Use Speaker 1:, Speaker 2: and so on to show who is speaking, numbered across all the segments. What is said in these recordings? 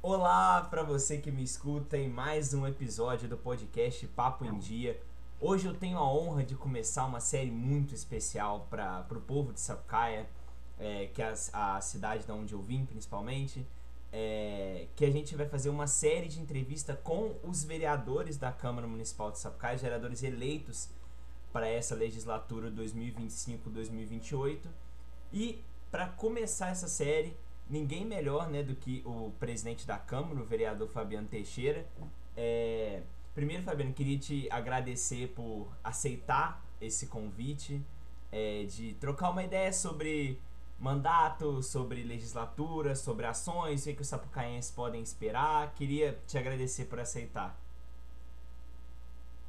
Speaker 1: Olá para você que me escuta em mais um episódio do podcast Papo em Dia. Hoje eu tenho a honra de começar uma série muito especial para o povo de Sapucaia, que é a cidade de onde eu vim principalmente, que a gente vai fazer uma série de entrevistas com os vereadores da Câmara Municipal de Sapucaia, vereadores eleitos para essa legislatura 2025-2028. E para começar essa série, ninguém melhor, né, do que o presidente da Câmara, o vereador Fabiano Teixeira. Primeiro, Fabiano, queria te agradecer por aceitar esse convite, de trocar uma ideia sobre mandato, sobre legislatura, sobre ações, o que os sapucaenses podem esperar. Queria te agradecer por aceitar.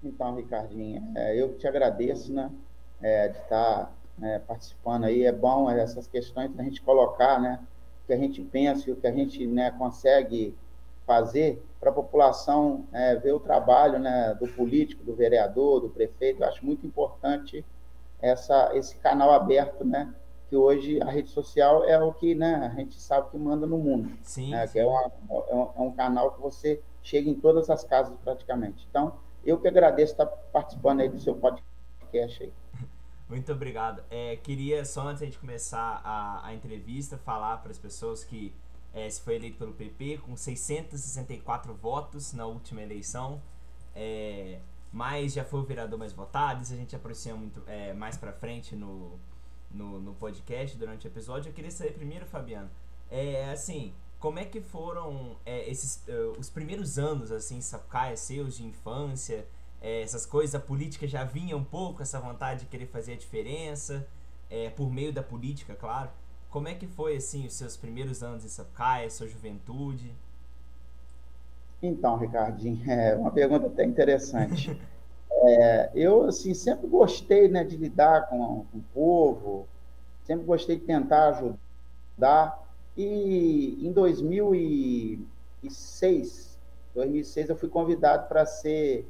Speaker 2: Então, Ricardinho, eu que te agradeço, né, de estar, né, participando aí. É bom essas questões da gente colocar, né, o que a gente pensa e o que a gente, né, consegue fazer para a população, ver o trabalho, né, do político, do vereador, do prefeito. Eu acho muito importante esse canal aberto, né, que hoje a rede social é o que, né, a gente sabe que manda no mundo,
Speaker 1: Sim,
Speaker 2: né, que
Speaker 1: sim.
Speaker 2: é um canal que você chega em todas as casas praticamente. Então, eu que agradeço estar participando aí do seu podcast aí.
Speaker 1: Muito obrigado. Queria, só antes de a gente começar a entrevista, falar para as pessoas que se foi eleito pelo PP com 664 votos na última eleição, mas já foi o vereador mais votado. Isso a gente aproxima muito mais para frente no podcast, durante o episódio. Eu queria saber primeiro, Fabiano, assim, como é que foram os primeiros anos, assim, Sapucaia, seus, de infância, essas coisas, a política já vinha um pouco, essa vontade de querer fazer a diferença, por meio da política, claro. Como é que foi, assim, os seus primeiros anos em Sapucaia, sua juventude?
Speaker 2: Então, Ricardinho, é uma pergunta até interessante. Eu, assim, sempre gostei, né, de lidar com o povo, sempre gostei de tentar ajudar. E em 2006 eu fui convidado para ser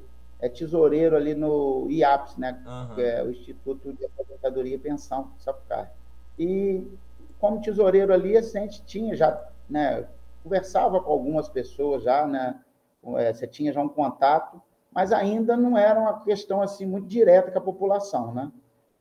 Speaker 2: tesoureiro ali no IAPS, né, que
Speaker 1: Aham.
Speaker 2: é o Instituto de Aposentadoria e Pensão de Sapucaí. E como tesoureiro ali, a gente tinha já, né, conversava com algumas pessoas já, né, você tinha já um contato, mas ainda não era uma questão assim muito direta com a população, né?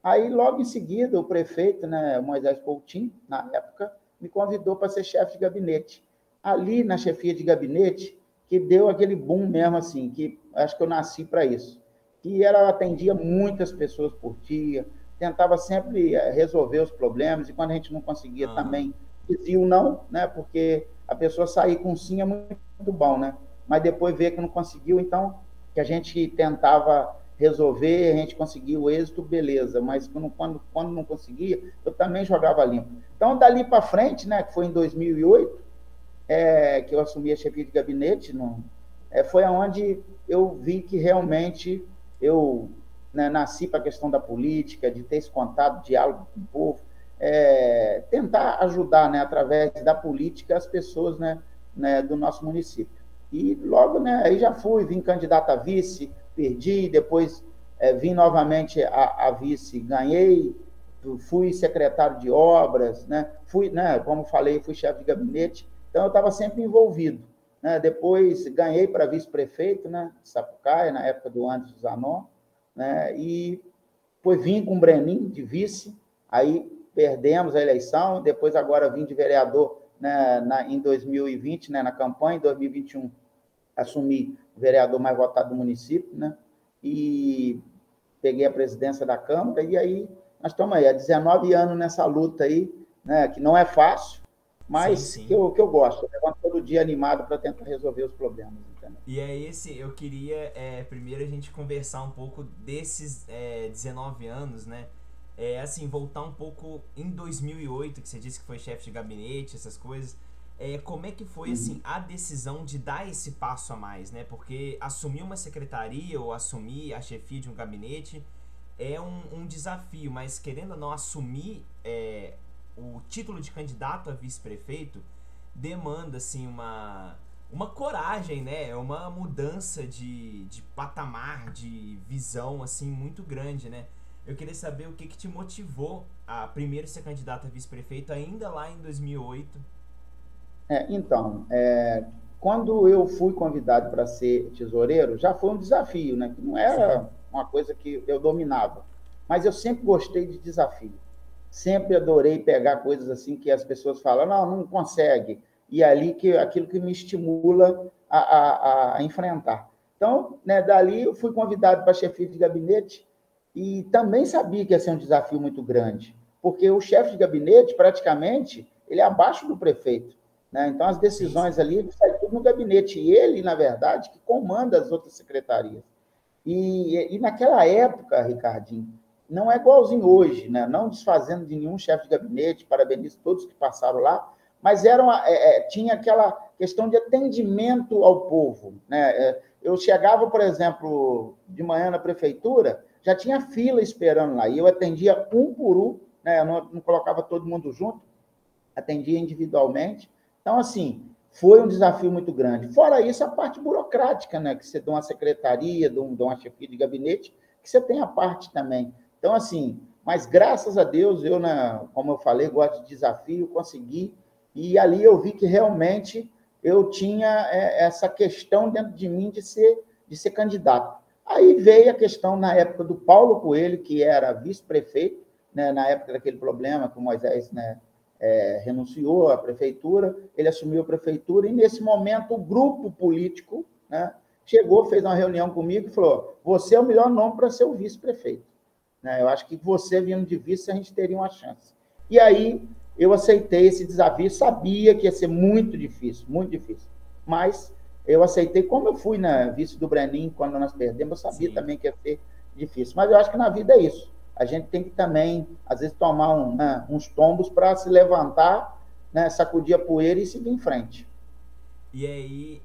Speaker 2: Aí, logo em seguida, o prefeito, né, Moisés Coutinho, na época, me convidou para ser chefe de gabinete. Ali, na chefia de gabinete, que deu aquele boom mesmo, assim, que acho que eu nasci para isso. Que ela atendia muitas pessoas por dia, tentava sempre resolver os problemas, e quando a gente não conseguia
Speaker 1: Aham.
Speaker 2: também, dizia o não, né, porque a pessoa sair com sim é muito bom, né? Mas depois ver que não conseguiu, então, que a gente tentava resolver, a gente conseguia o êxito, beleza, mas quando não conseguia, eu também jogava limpo. Então, dali para frente, né, que foi em 2008, que eu assumi a chefia de gabinete, foi onde eu vi que realmente eu, né, nasci para a questão da política, de ter esse contato, diálogo com o povo, tentar ajudar, né, através da política, as pessoas, né, do nosso município. E logo, né, aí já vim candidato a vice, perdi, depois vim novamente a vice, ganhei, fui secretário de obras, né, como falei, fui chefe de gabinete, então eu estava sempre envolvido. Né? Depois ganhei para vice-prefeito, né, de Sapucaia, na época do Anderson Zanon, né, e depois vim com o Brenin de vice, aí perdemos a eleição, depois agora vim de vereador, né, em 2020, né, na campanha, em 2021 assumi o vereador mais votado do município, né, e peguei a presidência da Câmara, e aí nós estamos aí, há 19 anos nessa luta aí, né, que não é fácil,
Speaker 1: Sim,
Speaker 2: mas que
Speaker 1: sim.
Speaker 2: eu gosto. Eu levanto todo dia animado para tentar resolver os problemas, entendeu?
Speaker 1: E é esse, eu queria primeiro a gente conversar um pouco desses 19 anos, né? Assim, voltar um pouco em 2008, que você disse que foi chefe de gabinete, essas coisas. Como é que foi, assim,
Speaker 2: Uhum.
Speaker 1: a decisão de dar esse passo a mais, né? Porque assumir uma secretaria ou assumir a chefia de um gabinete é um desafio, mas querendo ou não assumir o título de candidato a vice-prefeito demanda, assim, uma coragem, né? É uma mudança de patamar, de visão, assim, muito grande, né? Eu queria saber o que te motivou a primeiro ser candidato a vice-prefeito ainda lá em 2008.
Speaker 2: Então, quando eu fui convidado para ser tesoureiro, já foi um desafio, né? Que não era uma coisa que eu dominava. Mas eu sempre gostei de desafio. Sempre adorei pegar coisas assim que as pessoas falam, não consegue. E é ali aquilo que me estimula a enfrentar. Então, né, dali eu fui convidado para chefia de gabinete e também sabia que ia ser um desafio muito grande, porque o chefe de gabinete, praticamente, ele é abaixo do prefeito, né? Então, as decisões ali saem tudo no gabinete. E ele, na verdade, que comanda as outras secretarias. E naquela época, Ricardinho, não é igualzinho hoje, né? Não desfazendo de nenhum chefe de gabinete, parabenizo todos que passaram lá, mas tinha aquela questão de atendimento ao povo, né? Eu chegava, por exemplo, de manhã na prefeitura, já tinha fila esperando lá, e eu atendia um por um, né? Eu não colocava todo mundo junto, atendia individualmente. Então, assim, foi um desafio muito grande. Fora isso, a parte burocrática, né? Que você dá uma secretaria, de uma chefia de gabinete, que você tem a parte também. Então, assim, mas graças a Deus, eu, como eu falei, gosto de desafio, consegui, e ali eu vi que realmente eu tinha essa questão dentro de mim de ser candidato. Aí veio a questão, na época do Paulo Coelho, que era vice-prefeito, né, na época daquele problema que o Moisés, né, renunciou à prefeitura, ele assumiu a prefeitura, e nesse momento o grupo político, né, chegou, fez uma reunião comigo e falou: você é o melhor nome para ser o vice-prefeito. Né? Eu acho que você, vindo de vice, a gente teria uma chance. E aí eu aceitei esse desafio, sabia que ia ser muito difícil, mas eu aceitei, como eu fui na vice do Brenin, quando nós perdemos, eu sabia também que ia ser difícil. Mas eu acho que na vida é isso. A gente tem que também, às vezes, tomar uns tombos para se levantar, né, sacudir a poeira e seguir em frente.
Speaker 1: E aí,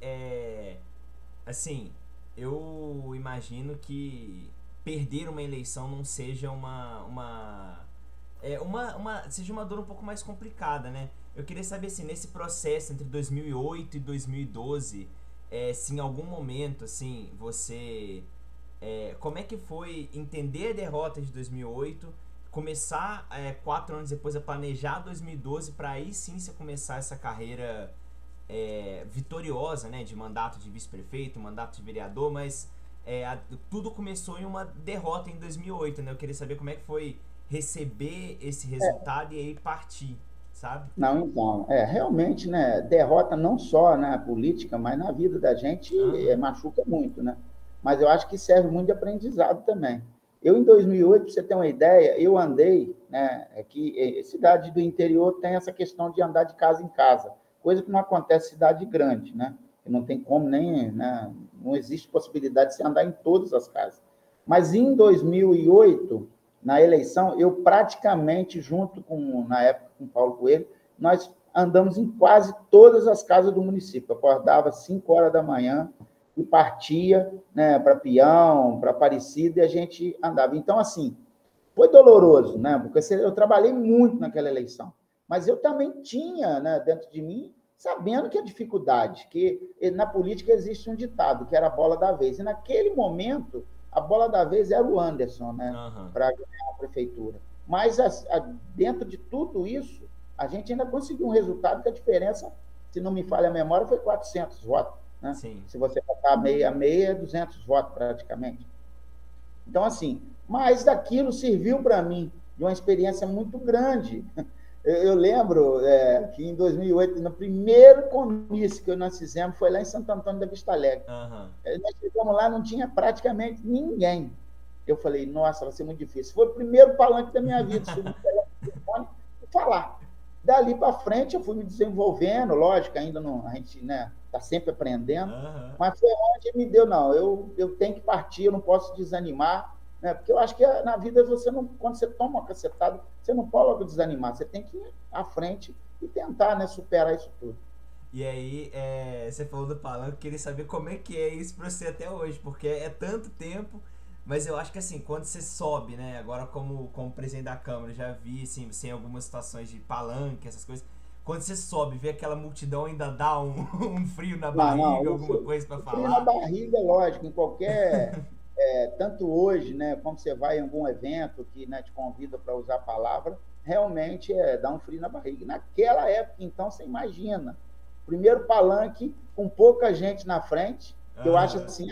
Speaker 1: assim, eu imagino que perder uma eleição não seja seja uma dor um pouco mais complicada, né? Eu queria saber, assim, nesse processo entre 2008 e 2012, se em algum momento, assim, você... como é que foi entender a derrota de 2008, começar 4 anos depois a planejar 2012 para aí sim você começar essa carreira vitoriosa, né, de mandato de vice-prefeito, mandato de vereador, mas tudo começou em uma derrota em 2008, né? Eu queria saber como é que foi receber esse resultado e aí partir, sabe?
Speaker 2: Não, então, realmente, né, derrota não só na política, mas na vida da gente machuca muito, né? Mas eu acho que serve muito de aprendizado também. Eu, em 2008, para você ter uma ideia, eu andei, né, que cidade do interior tem essa questão de andar de casa em casa, coisa que não acontece em cidade grande, né? Não tem como nem, né, não existe possibilidade de você andar em todas as casas. Mas em 2008, na eleição, eu praticamente, junto com, na época, com Paulo Coelho, nós andamos em quase todas as casas do município. Eu acordava às 5 horas da manhã e partia, né, para Peão, para Aparecida, e a gente andava. Então, assim, foi doloroso, né? Porque eu trabalhei muito naquela eleição. Mas eu também tinha, né, dentro de mim, sabendo que a dificuldade, que na política existe um ditado, que era a bola da vez. E naquele momento, a bola da vez era o Anderson, né, para ganhar a prefeitura. Mas dentro de tudo isso, a gente ainda conseguiu um resultado que a diferença, se não me falha a memória, foi 400 votos. Né? Se você botar meia a meia, é 200 votos praticamente. Então, assim, mas daquilo serviu para mim de uma experiência muito grande. Eu lembro que em 2008, no primeiro comício que nós fizemos, foi lá em Santo Antônio da Vista Alegre. Nós chegamos lá, não tinha praticamente ninguém. Eu falei, nossa, vai ser muito difícil. Foi o primeiro palanque da minha vida, subir no telefone e falar. Dali para frente, eu fui me desenvolvendo, lógico, ainda não, a gente, né, está sempre aprendendo, mas foi onde me deu, não, eu tenho que partir, eu não posso desanimar, né, porque eu acho que na vida, você não, quando você toma uma cacetada, você não pode logo desanimar, você tem que ir à frente e tentar, né, superar isso tudo.
Speaker 1: E aí, você falou do palanque, eu queria saber como é que é isso para você até hoje, porque é tanto tempo. Mas eu acho que, assim, quando você sobe, né, agora como presidente da Câmara, eu já vi, assim, em algumas situações de palanque, essas coisas, quando você sobe, vê aquela multidão, ainda dá um frio na barriga, alguma coisa para falar?
Speaker 2: Frio na barriga, lógico, em qualquer... tanto hoje, né, como você vai em algum evento que, né, te convida para usar a palavra, realmente dá um frio na barriga. Naquela época, então, você imagina, primeiro palanque, com pouca gente na frente, eu acho
Speaker 1: Aham,
Speaker 2: assim,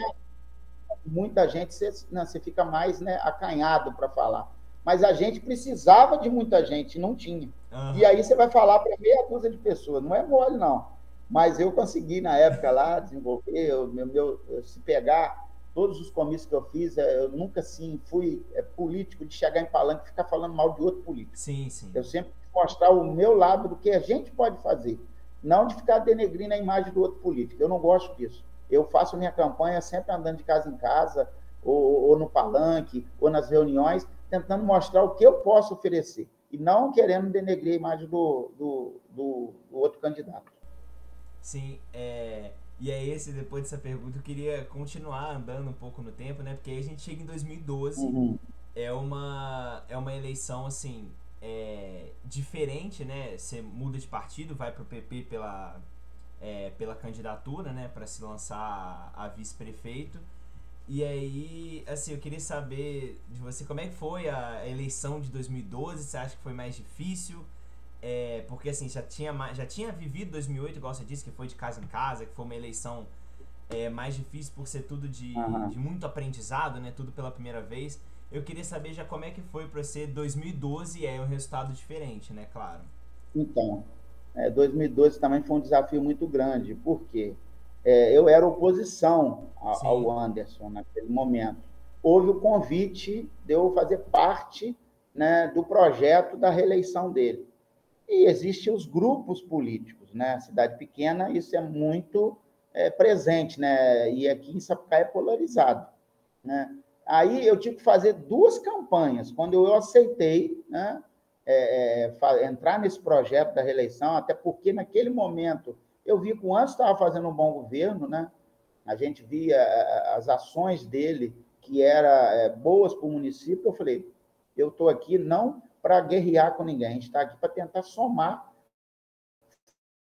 Speaker 2: muita gente, você fica mais, né, acanhado para falar. Mas a gente precisava de muita gente, não tinha. E
Speaker 1: aham.
Speaker 2: aí você vai falar para meia dúzia de pessoas, não é mole, não. Mas eu consegui, na época lá, desenvolver, se pegar todos os comícios que eu fiz, eu nunca, assim, fui político de chegar em palanque e ficar falando mal de outro político.
Speaker 1: Sim, sim.
Speaker 2: Eu sempre mostrar o meu lado do que a gente pode fazer, não de ficar denegrindo a imagem do outro político. Eu não gosto disso. Eu faço minha campanha sempre andando de casa em casa, ou no palanque, ou nas reuniões, tentando mostrar o que eu posso oferecer, e não querendo denegrir a imagem do outro candidato.
Speaker 1: Sim, e é esse, depois dessa pergunta, eu queria continuar andando um pouco no tempo, né? Porque aí a gente chega em 2012,
Speaker 2: Uhum.
Speaker 1: é uma eleição, assim, diferente, né? Você muda de partido, vai pro PP pela candidatura, né? Para se lançar a vice-prefeito. E aí, assim, eu queria saber de você como é que foi a eleição de 2012. Você acha que foi mais difícil? Porque assim, já tinha vivido 2008, igual você disse, que foi de casa em casa, que foi uma eleição mais difícil por ser tudo de
Speaker 2: Uhum.
Speaker 1: muito aprendizado, né? Tudo pela primeira vez. Eu queria saber já como é que foi para ser 2012 e um resultado diferente, né? Claro.
Speaker 2: Então, 2012 também foi um desafio muito grande, porque eu era oposição ao
Speaker 1: Sim,
Speaker 2: Anderson naquele momento. Houve o convite de eu fazer parte, né, do projeto da reeleição dele. E existem os grupos políticos, né? Cidade pequena, isso é muito presente, né? E aqui em Sapucaí é polarizado, né? Aí eu tive que fazer duas campanhas. Quando eu aceitei, né, entrar nesse projeto da reeleição, até porque naquele momento eu vi que o Anderson estava fazendo um bom governo, né? A gente via as ações dele que eram boas para o município. Eu falei, eu estou aqui não para guerrear com ninguém, a gente está aqui para tentar somar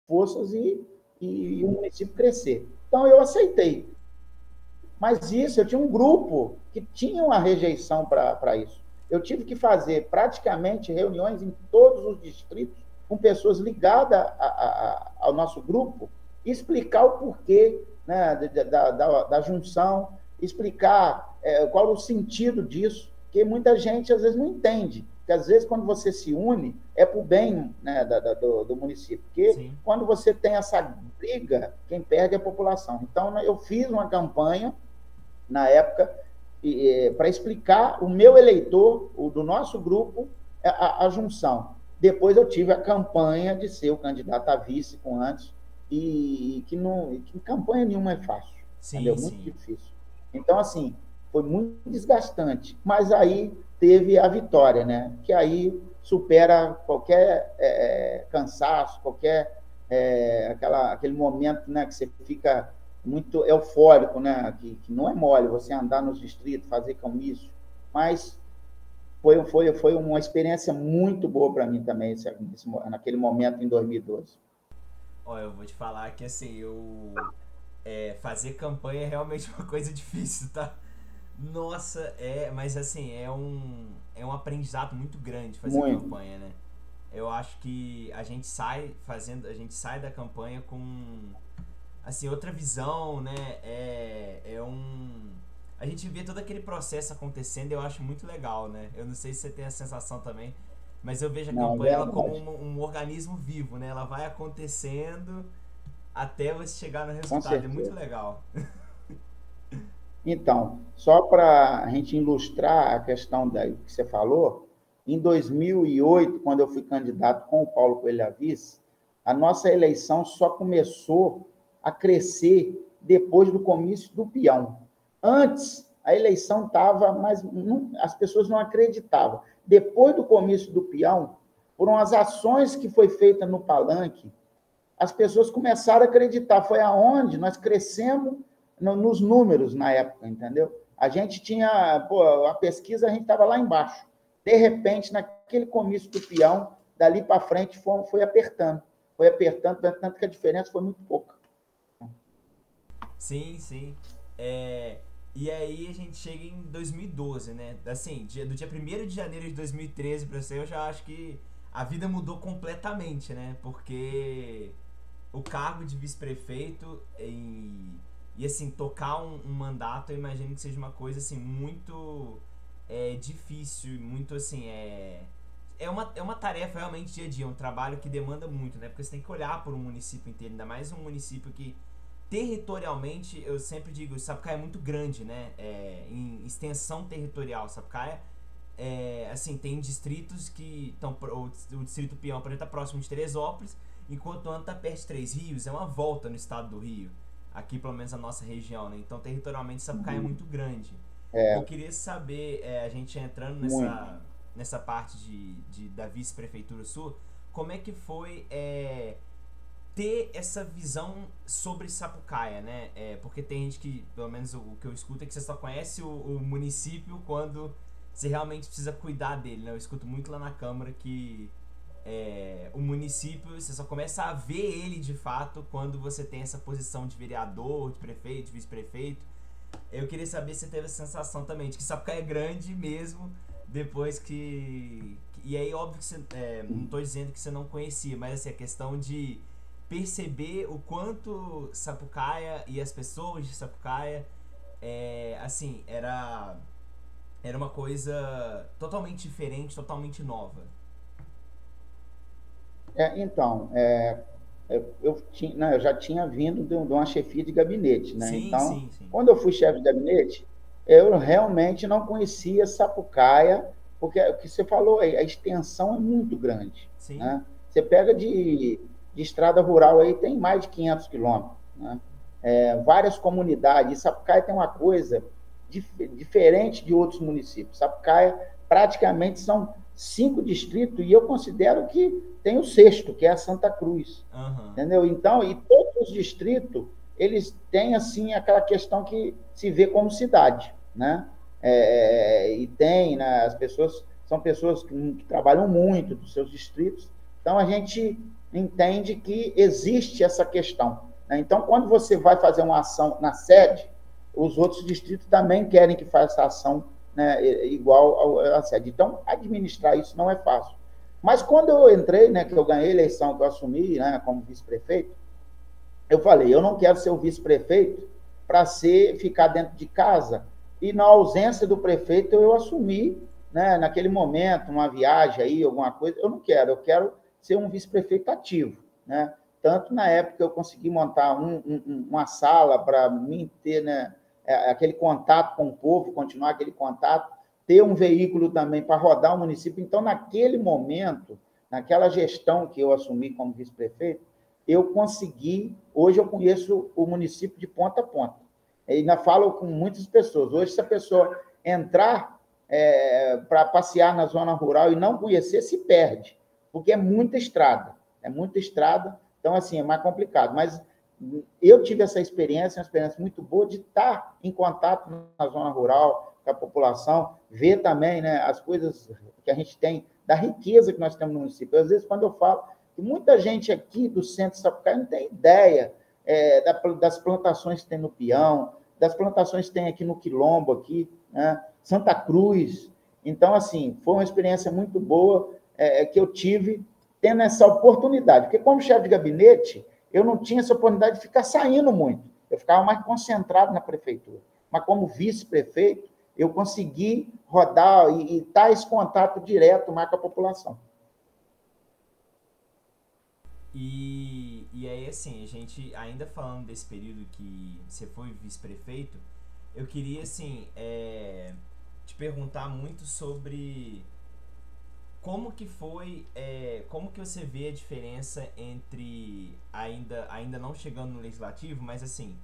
Speaker 2: forças e o município crescer. Então eu aceitei. Mas isso, eu tinha um grupo que tinha uma rejeição para isso. Eu tive que fazer praticamente reuniões em todos os distritos com pessoas ligadas ao nosso grupo, explicar o porquê, né, da junção, explicar qual o sentido disso, que muita gente às vezes não entende. Porque às vezes quando você se une, é para o bem, né, do município. Porque
Speaker 1: sim.
Speaker 2: quando você tem essa briga, quem perde é a população. Então, eu fiz uma campanha na época, para explicar o meu eleitor, o do nosso grupo, a junção. Depois eu tive a campanha de ser o candidato a vice com antes, e que campanha nenhuma é fácil,
Speaker 1: Sim,
Speaker 2: entendeu? Muito
Speaker 1: sim.
Speaker 2: difícil. Então, assim, foi muito desgastante, mas aí teve a vitória, né? Que aí supera qualquer cansaço, qualquer aquele momento, né, que você fica muito eufórico, né? Que não é mole você andar nos distritos, fazer comício, mas foi uma experiência muito boa para mim também, naquele momento em 2012.
Speaker 1: Ó, eu vou te falar que assim, fazer campanha é realmente uma coisa difícil, tá? Nossa, mas assim, é um aprendizado muito grande fazer
Speaker 2: Muito.
Speaker 1: campanha, né? Eu acho que a gente sai da campanha com, assim, outra visão, né? A gente vê todo aquele processo acontecendo e eu acho muito legal, né? Eu não sei se você tem a sensação também, mas eu vejo a
Speaker 2: Não, é
Speaker 1: campanha ela como
Speaker 2: verdade.
Speaker 1: um organismo vivo, né? Ela vai acontecendo até você chegar no
Speaker 2: Com
Speaker 1: resultado, é muito
Speaker 2: certeza.
Speaker 1: legal.
Speaker 2: Então, só para a gente ilustrar a questão que você falou, em 2008, quando eu fui candidato com o Paulo Coelho a vice, a nossa eleição só começou a crescer depois do comício do peão. Antes, a eleição estava, mas as pessoas não acreditavam. Depois do comício do peão, por umas ações que foi feita no palanque, as pessoas começaram a acreditar. Foi aonde nós crescemos nos números na época, entendeu? A gente tinha, pô, a pesquisa, a gente estava lá embaixo. De repente, naquele comício do peão, dali para frente, foi apertando, tanto que a diferença foi muito pouca.
Speaker 1: Sim, sim. É, e aí a gente chega em 2012, né? Assim, do dia 1º de janeiro de 2013 pra você, eu já acho que a vida mudou completamente, né? Porque o cargo de vice-prefeito e assim, tocar um mandato, eu imagino que seja uma coisa assim muito difícil, muito assim, é uma tarefa realmente dia a dia, um trabalho que demanda muito, né? Porque você tem que olhar por um município inteiro, ainda mais um município que territorialmente, eu sempre digo, Sapucaia é muito grande, né? Em extensão territorial, Sapucaia assim, tem distritos que estão. O distrito Peão, por exemplo, está próximo de Teresópolis, enquanto o ano está perto de Três Rios, é uma volta no estado do Rio. Aqui, pelo menos, a nossa região, né? Então, territorialmente, Sapucaia é muito grande. Eu
Speaker 2: É,
Speaker 1: queria saber, a gente entrando
Speaker 2: muito.
Speaker 1: nessa parte da vice-prefeitura sul, como é que foi ter essa visão sobre Sapucaia, né? Porque tem gente que, pelo menos o que eu escuto, é que você só conhece o município quando você realmente precisa cuidar dele, né? Eu escuto muito lá na Câmara que o município, você só começa a ver ele de fato quando você tem essa posição de vereador, de prefeito, de vice-prefeito. Eu queria saber se você teve a sensação também de que Sapucaia é grande mesmo depois e aí, óbvio que você, não estou dizendo que você não conhecia, mas assim, a questão de perceber o quanto Sapucaia e as pessoas de Sapucaia, assim, era uma coisa totalmente diferente, totalmente nova.
Speaker 2: Então, eu já tinha vindo de uma chefia de gabinete, né?
Speaker 1: Sim,
Speaker 2: Então,
Speaker 1: sim, sim.
Speaker 2: quando eu fui chefe de gabinete, eu realmente não conhecia Sapucaia, porque o que você falou aí, a extensão é muito grande,
Speaker 1: Sim.
Speaker 2: né? Você pega de estrada rural aí, tem mais de 500 quilômetros, né? Várias comunidades. E Sapucaia tem uma coisa diferente de outros municípios. Sapucaia praticamente são 5 distritos e eu considero que tem o sexto, que é a Santa Cruz,
Speaker 1: Aham.
Speaker 2: entendeu? Então, e todos os distritos, eles têm, assim, aquela questão que se vê como cidade, né? E tem, né, as pessoas, são pessoas que trabalham muito dos seus distritos, então a gente entende que existe essa questão, né? Então, quando você vai fazer uma ação na sede, os outros distritos também querem que faça essa ação, né, igual à sede. Então, administrar isso não é fácil. Mas quando eu entrei, né, que eu ganhei a eleição, que eu assumi, né, como vice-prefeito, eu falei, eu não quero ser o vice-prefeito para ficar dentro de casa e na ausência do prefeito eu assumir, né, naquele momento, uma viagem aí, alguma coisa, eu não quero, eu quero ser um vice-prefeito ativo, né? Tanto na época eu consegui montar uma sala para mim ter, né, aquele contato com o povo, continuar aquele contato, ter um veículo também para rodar o município. Então, naquele momento, naquela gestão que eu assumi como vice-prefeito, eu consegui, hoje eu conheço o município de ponta a ponta. Eu ainda falo com muitas pessoas. Hoje, se a pessoa entrar para passear na zona rural e não conhecer, se perde, porque é muita estrada. É muita estrada, então, assim, é mais complicado. Mas eu tive essa experiência, uma experiência muito boa de estar em contato na zona rural, com a população, ver também, né, as coisas que a gente tem, da riqueza que nós temos no município. Às vezes, quando eu falo, que muita gente aqui do centro de Sapucaí não tem ideia das plantações que tem no Peão, das plantações que tem aqui no Quilombo, aqui, né, Santa Cruz. Então, assim, foi uma experiência muito boa que eu tive tendo essa oportunidade. Porque, como chefe de gabinete, eu não tinha essa oportunidade de ficar saindo muito. Eu ficava mais concentrado na prefeitura. Mas, como vice-prefeito, eu consegui rodar e estar esse contato direto mais com a população.
Speaker 1: E aí, assim, a gente, ainda falando desse período que você foi vice-prefeito, eu queria, assim, te perguntar muito sobre como que foi, como que você vê a diferença entre, ainda não chegando no legislativo, mas assim,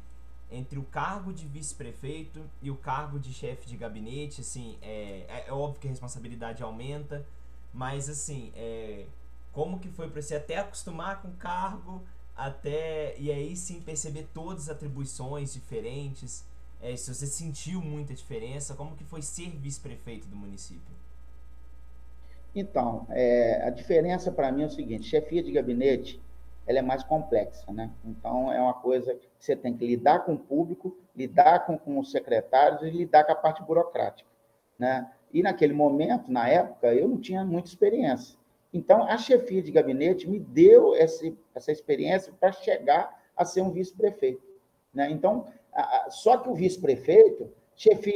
Speaker 1: entre o cargo de vice-prefeito e o cargo de chefe de gabinete, assim, é óbvio que a responsabilidade aumenta, mas assim, como que foi para você até acostumar com o cargo, e aí sim perceber todas as atribuições diferentes, se você sentiu muita diferença, como que foi ser vice-prefeito do município?
Speaker 2: Então, a diferença para mim é o seguinte: chefia de gabinete ela é mais complexa, né? Então, é uma coisa que você tem que lidar com o público, lidar com os secretários e lidar com a parte burocrática, né? E naquele momento, na época, eu não tinha muita experiência. Então, a chefia de gabinete me deu essa experiência para chegar a ser um vice-prefeito, né? Então, só que o vice-prefeito,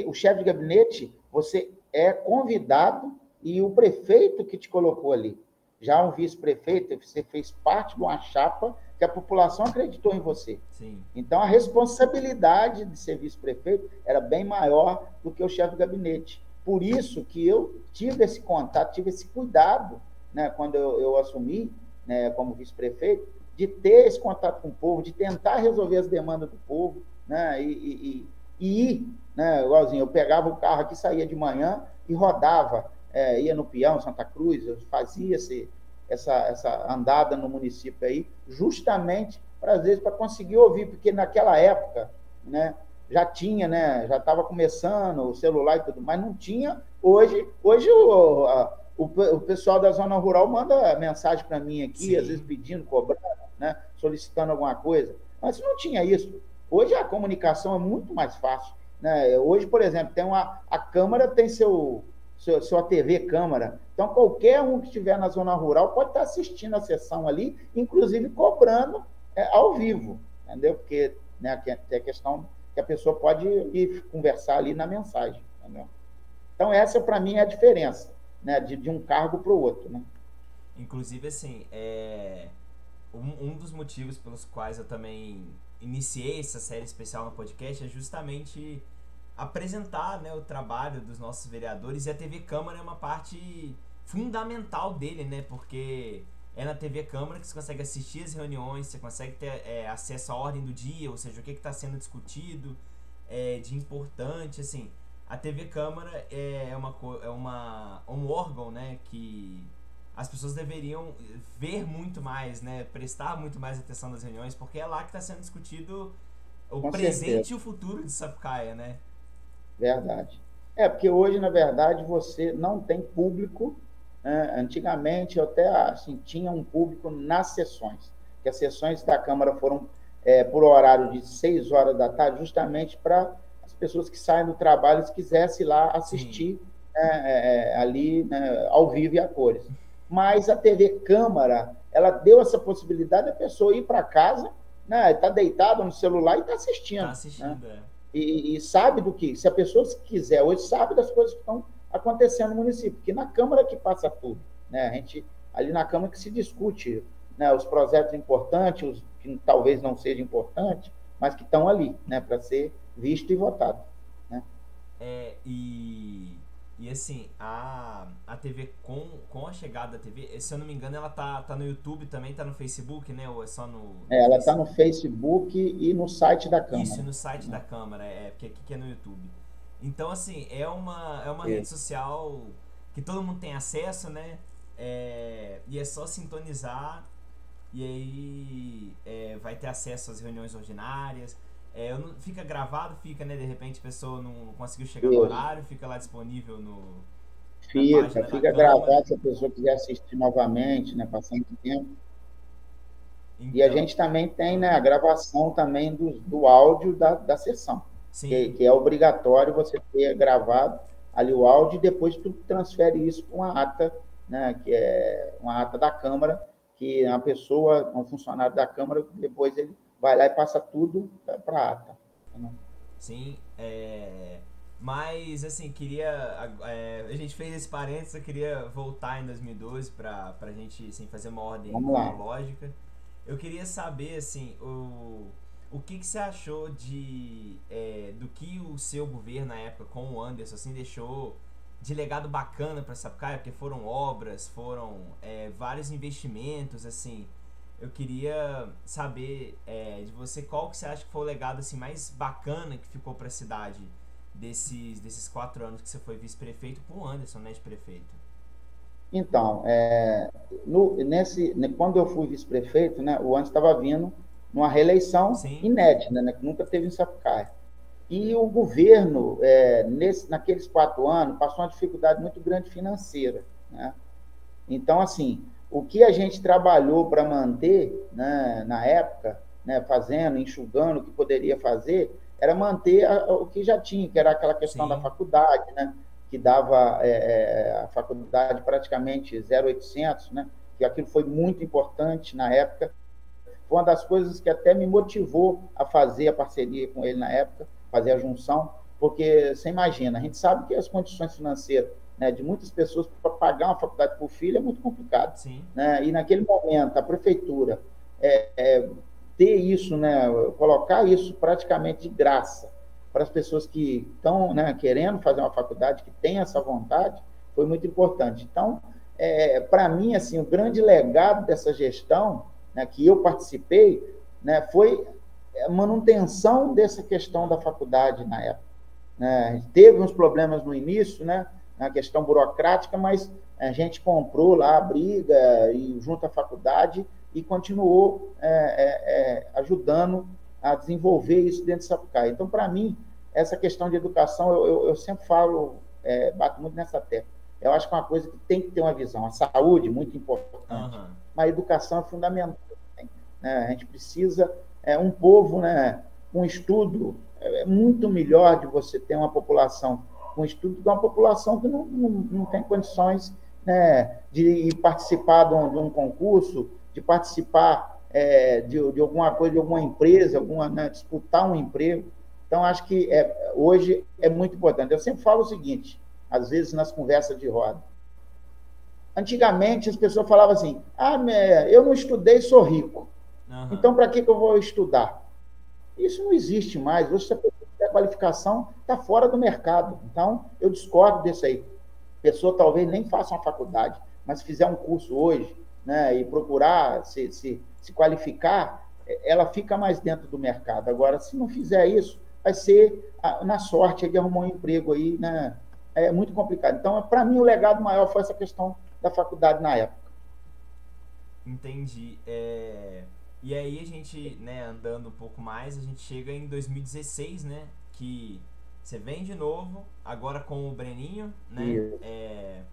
Speaker 2: o chefe de gabinete, você é convidado e o prefeito que te colocou ali. Já um vice-prefeito, você fez parte de uma chapa que a população acreditou em você.
Speaker 1: Sim.
Speaker 2: Então, a responsabilidade de ser vice-prefeito era bem maior do que o chefe de gabinete. Por isso que eu tive esse contato, tive esse cuidado, né, quando eu assumi, né, como vice-prefeito, de ter esse contato com o povo, de tentar resolver as demandas do povo, né, e ir, né, igualzinho, eu pegava o carro aqui, saía de manhã e rodava, ia no Peão, Santa Cruz, eu fazia essa andada no município aí, justamente, às vezes, para conseguir ouvir, porque naquela época, né, já tinha, né, já estava começando o celular e tudo, mas não tinha. Hoje o pessoal da zona rural manda mensagem para mim aqui,
Speaker 1: Sim.
Speaker 2: Às vezes pedindo, cobrando, né, solicitando alguma coisa, mas não tinha isso. Hoje a comunicação é muito mais fácil, né? Hoje, por exemplo, a Câmara tem sua TV Câmara. Então, qualquer um que estiver na zona rural pode estar assistindo a sessão ali, inclusive cobrando ao vivo, entendeu? Porque, né, tem a questão que a pessoa pode ir conversar ali na mensagem, entendeu? Então, essa, para mim, é a diferença, né, de um cargo para o outro, né?
Speaker 1: Inclusive, assim, um dos motivos pelos quais eu também iniciei essa série especial no podcast é justamente apresentar, né, o trabalho dos nossos vereadores, e a TV Câmara é uma parte fundamental dele, né, porque é na TV Câmara que você consegue assistir as reuniões, você consegue ter acesso à ordem do dia, ou seja, o que está sendo discutido de importante, assim. A TV Câmara é um órgão, né, que as pessoas deveriam ver muito mais, né, prestar muito mais atenção nas reuniões, porque é lá que está sendo discutido o
Speaker 2: Com
Speaker 1: presente
Speaker 2: certeza.
Speaker 1: e o futuro de Sapucaia, né?
Speaker 2: Verdade. Porque hoje, na verdade, você não tem público, né? Antigamente, eu até assim, tinha um público nas sessões, que as sessões da Câmara foram por horário de 6 horas da tarde, justamente para as pessoas que saem do trabalho, se quisessem ir lá assistir, né, ali, né, ao vivo e a cores. Mas a TV Câmara, ela deu essa possibilidade da pessoa ir para casa, né, está deitado no celular e está assistindo.
Speaker 1: Tá assistindo,
Speaker 2: né? E sabe do que, se a pessoa quiser hoje, sabe das coisas que estão acontecendo no município, porque na Câmara que passa tudo, né? A gente, ali na Câmara que se discute, né, os projetos importantes, os que talvez não sejam importantes, mas que estão ali, né, para ser visto e votado, né?
Speaker 1: E assim, a TV, com a chegada da TV, se eu não me engano, ela tá no YouTube também, tá no Facebook, né? Ou é só no
Speaker 2: Ela está
Speaker 1: Facebook?
Speaker 2: no Facebook e no site da
Speaker 1: Isso,
Speaker 2: Câmara.
Speaker 1: no site da Câmara, porque aqui que é no YouTube. Então, assim, é uma
Speaker 2: Isso.
Speaker 1: rede social que todo mundo tem acesso, né? E é só sintonizar e aí vai ter acesso às reuniões ordinárias. Fica gravado, fica, né? De repente a pessoa não conseguiu chegar no
Speaker 2: Isso.
Speaker 1: horário, fica lá disponível na página da
Speaker 2: Fica
Speaker 1: Câmara.
Speaker 2: gravado se a pessoa quiser assistir novamente, né, passando tempo. E a
Speaker 1: Então,
Speaker 2: gente também tem, né, a gravação também do áudio da sessão,
Speaker 1: sim,
Speaker 2: que é obrigatório você ter gravado ali o áudio e depois tu transfere isso para uma ata, né, que é uma ata da Câmara, que a pessoa, um funcionário da Câmara, depois ele vai lá e passa tudo para a ata. Né?
Speaker 1: sim. Mas, assim, a gente fez esse parênteses, eu queria voltar em 2012 pra gente, assim, fazer uma ordem
Speaker 2: Vamos lá.
Speaker 1: cronológica. Eu queria saber, assim, o que você achou do que o seu governo, na época, com o Anderson, assim, deixou de legado bacana para Sapucaia, porque foram obras, foram vários investimentos, assim. Eu queria saber de você qual que você acha que foi o legado, assim, mais bacana que ficou para a cidade desses 4 anos que você foi vice-prefeito com o Anderson, né, de prefeito.
Speaker 2: Então, quando eu fui vice-prefeito, né, o Anderson estava vindo numa reeleição
Speaker 1: Sim.
Speaker 2: inédita, né, que nunca teve em Sapucaia. E o governo, naqueles 4 anos, passou uma dificuldade muito grande financeira, né? Então, assim, o que a gente trabalhou para manter, né, na época, né, fazendo, enxugando o que poderia fazer, era manter o que já tinha, que era aquela questão
Speaker 1: Sim.
Speaker 2: da faculdade, né? que dava a faculdade praticamente 0,800, né? Que aquilo foi muito importante na época. Foi uma das coisas que até me motivou a fazer a parceria com ele na época, fazer a junção, porque você imagina, a gente sabe que as condições financeiras, né, de muitas pessoas para pagar uma faculdade para o filho é muito complicado.
Speaker 1: Sim.
Speaker 2: Né? E naquele momento, a prefeitura ter isso, né, colocar isso praticamente de graça para as pessoas que estão, né, querendo fazer uma faculdade, que têm essa vontade, foi muito importante. Então, para mim, assim, o grande legado dessa gestão, né, que eu participei, né, foi a manutenção dessa questão da faculdade na época. Né? Teve uns problemas no início, né, na questão burocrática, mas a gente comprou lá a briga e junto à faculdade e continuou ajudando a desenvolver isso dentro de Sapucaia. Então, para mim, essa questão de educação, eu sempre falo, bato muito nessa tecla. Eu acho que é uma coisa que tem que ter uma visão. A saúde, muito importante, mas a educação é fundamental. Né? A gente precisa, um povo, né, com estudo, é muito melhor de você ter uma população com estudo do que uma população que não tem condições, né, de participar de um concurso, de participar de alguma coisa, de alguma empresa, né, disputar um emprego. Então, acho que hoje é muito importante. Eu sempre falo o seguinte, às vezes nas conversas de roda. Antigamente, as pessoas falavam assim, eu não estudei, sou rico. Uhum. Então, para que eu vou estudar? Isso não existe mais. Hoje, a qualificação está fora do mercado. Então, eu discordo disso aí. A pessoa talvez nem faça uma faculdade, mas se fizer um curso hoje, né, e procurar se qualificar, ela fica mais dentro do mercado. Agora, se não fizer isso, vai ser na sorte de arrumar um emprego aí, né? É muito complicado. Então, para mim, o legado maior foi essa questão da faculdade na época.
Speaker 1: Entendi. E aí a gente, né, andando um pouco mais, a gente chega em 2016, né, que você vem de novo, agora com o Breninho, né,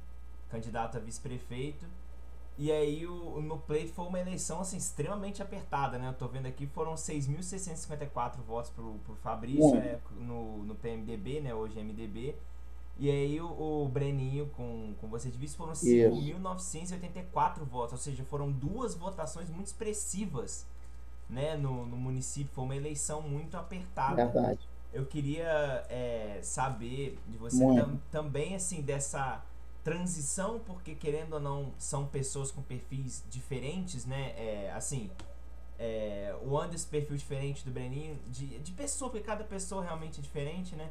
Speaker 1: candidato a vice-prefeito, e aí no pleito foi uma eleição, assim, extremamente apertada, né, eu tô vendo aqui, foram 6.654 votos pro Fabrício, no PMDB, né, hoje MDB, e aí o Breninho com você de vice foram 5.984 votos, ou seja, foram 2 votações muito expressivas, né, no município. Foi uma eleição muito apertada.
Speaker 2: Verdade.
Speaker 1: Eu queria saber de você também, assim, dessa transição, porque querendo ou não, são pessoas com perfis diferentes, né, assim... o Anderson, perfil diferente do Breninho, de pessoa, porque cada pessoa realmente é diferente, né?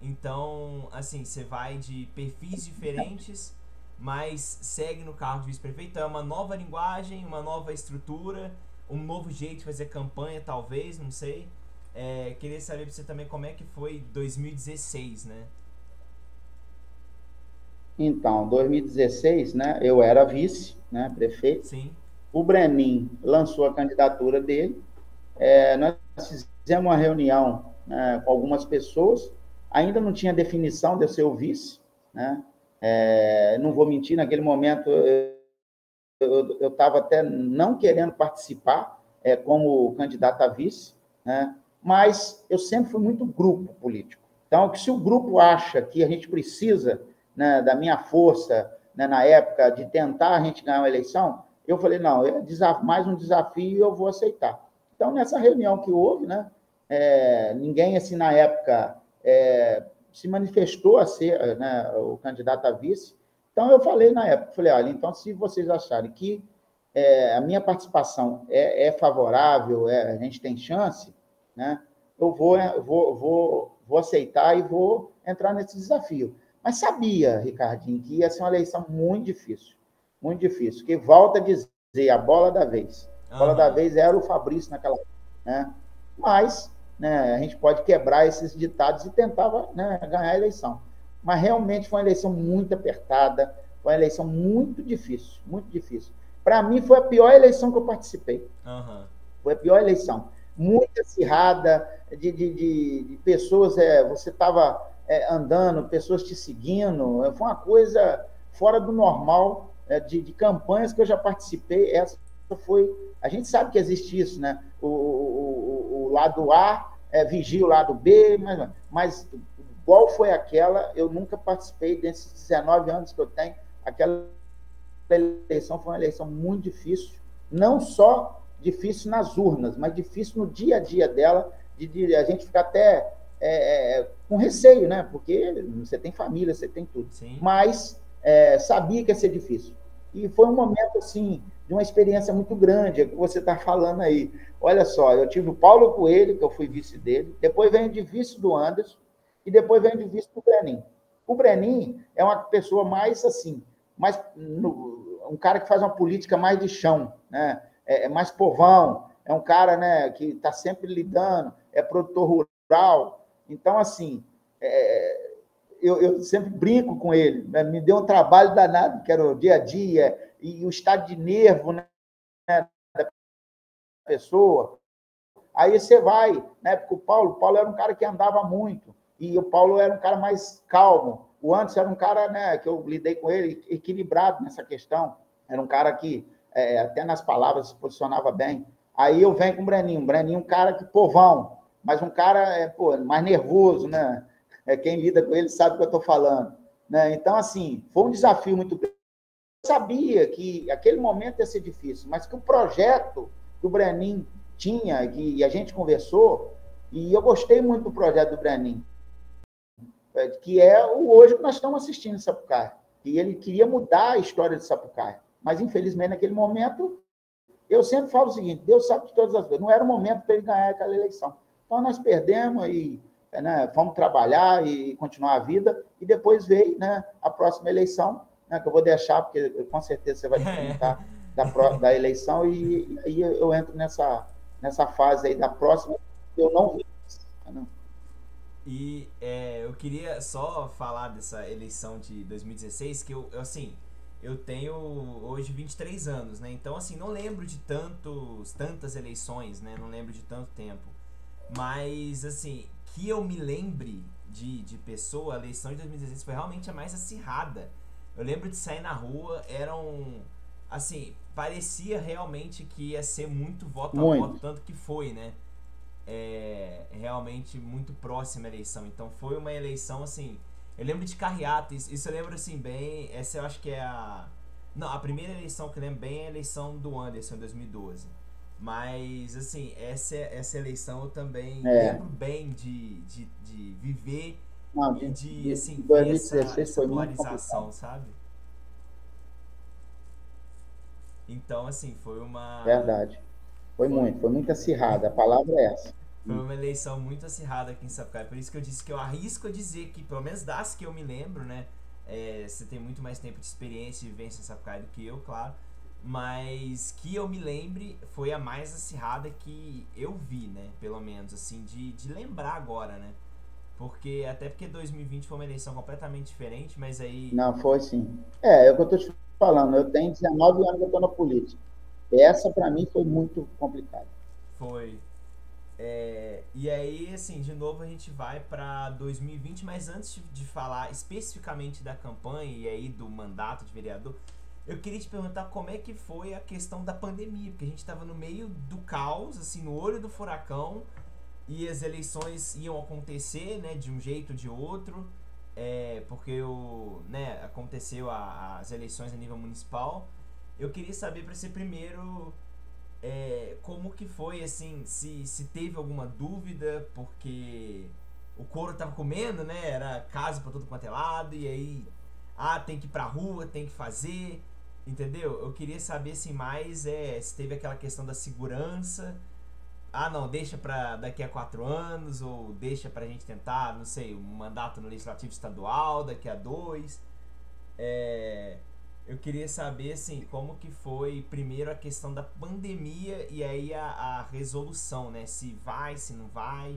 Speaker 1: Então, assim, você vai de perfis diferentes, mas segue no cargo de vice-prefeito. Então, é uma nova linguagem, uma nova estrutura, um novo jeito de fazer campanha, talvez, não sei. Queria saber pra você também como é que foi 2016, né?
Speaker 2: Então, 2016, né, eu era vice, né, prefeito.
Speaker 1: Sim.
Speaker 2: O Breninho lançou a candidatura dele. Nós fizemos uma reunião, né, com algumas pessoas. Ainda não tinha definição de eu ser o vice, né? Não vou mentir, naquele momento eu estava até não querendo participar como candidato a vice, né? Mas eu sempre fui muito grupo político. Então, se o grupo acha que a gente precisa, né, da minha força, né, na época, de tentar a gente ganhar uma eleição, eu falei, não, mais um desafio eu vou aceitar. Então, nessa reunião que houve, né, ninguém, assim, na época... se manifestou a ser, né, o candidato a vice. Então, eu falei na época, olha, então, se vocês acharem que a minha participação é favorável, a gente tem chance, né, eu vou aceitar e vou entrar nesse desafio. Mas sabia, Ricardinho, que ia ser uma eleição muito difícil, que volta a dizer, a bola da vez. A bola da vez era o Fabrício naquela época, né? Mas... né, a gente pode quebrar esses ditados e tentava, né, ganhar a eleição. Mas realmente foi uma eleição muito apertada, foi uma eleição muito difícil, muito difícil. Para mim, foi a pior eleição que eu participei. Foi a pior eleição. Muito acirrada, de pessoas, você estava andando, pessoas te seguindo, foi uma coisa fora do normal, de campanhas que eu já participei. Essa foi... A gente sabe que existe isso, né? O lado A vigia o lado B, mas igual foi aquela, eu nunca participei desses 19 anos que eu tenho. Aquela eleição foi uma eleição muito difícil, não só difícil nas urnas, mas difícil no dia a dia dela, de a gente ficar até com receio, né? Porque você tem família, você tem tudo.
Speaker 1: Sim.
Speaker 2: Mas sabia que ia ser difícil. E foi um momento, assim, de uma experiência muito grande, é que você está falando aí. Olha só, eu tive o Paulo Coelho, que eu fui vice dele, depois venho de vice do Anderson, e depois venho de vice do Brenin. O Brenin é uma pessoa mais, assim, um cara que faz uma política mais de chão, né? É mais povão, é um cara, né, que está sempre lidando, é produtor rural. Então, assim, eu sempre brinco com ele, né? Me deu um trabalho danado, que era o dia a dia, e o estado de nervo, né, da pessoa. Aí você vai, né? Porque o Paulo era um cara que andava muito, e o Paulo era um cara mais calmo. O Anderson era um cara, né, que eu lidei com ele, equilibrado nessa questão. Era um cara que, até nas palavras, se posicionava bem. Aí eu venho com o Breninho. O Breninho é um cara que povão, mas um cara mais nervoso, né? Quem lida com ele sabe o que eu estou falando. Né? Então, assim, foi um desafio muito grande. Eu sabia que aquele momento ia ser difícil, mas que o projeto que o Brenin tinha, e a gente conversou, e eu gostei muito do projeto do Brenin, que é o hoje que nós estamos assistindo em Sapucaia. E ele queria mudar a história de Sapucaia. Mas, infelizmente, naquele momento, eu sempre falo o seguinte, Deus sabe de todas as coisas, não era o momento para ele ganhar aquela eleição. Então, nós perdemos e fomos trabalhar e continuar a vida, e depois veio, né, a próxima eleição, né, que eu vou deixar, porque com certeza você vai perguntar da eleição, e aí eu entro nessa fase aí da próxima, eu não vi. Não.
Speaker 1: E eu queria só falar dessa eleição de 2016, que eu tenho hoje 23 anos, né? Então, assim, não lembro de tantas eleições, né? Não lembro de tanto tempo. Mas, assim, que eu me lembre de pessoa, a eleição de 2016 foi realmente a mais acirrada. Eu lembro de sair na rua, assim, parecia realmente que ia ser muito voto a voto, tanto que foi, né? Realmente muito próxima a eleição. Então foi uma eleição, assim, eu lembro de carreata, isso eu lembro, assim, bem. Essa eu acho que é a primeira eleição que eu lembro bem é a eleição do Anderson em 2012. Mas, assim, essa eleição eu também lembro bem de viver e de, assim, ver essa polarização, sabe? Então, assim, foi uma...
Speaker 2: Verdade. Foi muito acirrada, a palavra é essa.
Speaker 1: Foi uma eleição muito acirrada aqui em Sapucaia, por isso que eu disse que eu arrisco a dizer que, pelo menos das que eu me lembro, né, você tem muito mais tempo de experiência e vivência em Sapucaia do que eu, claro, mas que eu me lembre foi a mais acirrada que eu vi, né, pelo menos, assim, de lembrar agora, né, até porque 2020 foi uma eleição completamente diferente, mas aí...
Speaker 2: Não, foi sim. É o que eu estou te falando, eu tenho 19 anos que eu estou na política. Essa, para mim, foi muito complicada.
Speaker 1: Foi. E aí, assim, de novo a gente vai para 2020, mas antes de falar especificamente da campanha e aí do mandato de vereador, eu queria te perguntar como é que foi a questão da pandemia, porque a gente estava no meio do caos, assim, no olho do furacão, e as eleições iam acontecer, né, de um jeito ou de outro, porque aconteceu as eleições a nível municipal. Eu queria saber para você primeiro como que foi, assim, se teve alguma dúvida, porque o couro tava comendo, né? Era caso pra todo quanto é lado, e aí, tem que ir pra rua, tem que fazer, entendeu? Eu queria saber, assim, mais se teve aquela questão da segurança. Não, deixa pra daqui a 4 anos, ou deixa pra gente tentar, não sei, um mandato no Legislativo Estadual, daqui a 2. Eu queria saber, assim, como que foi, primeiro, a questão da pandemia e aí a resolução, né? Se vai, se não vai.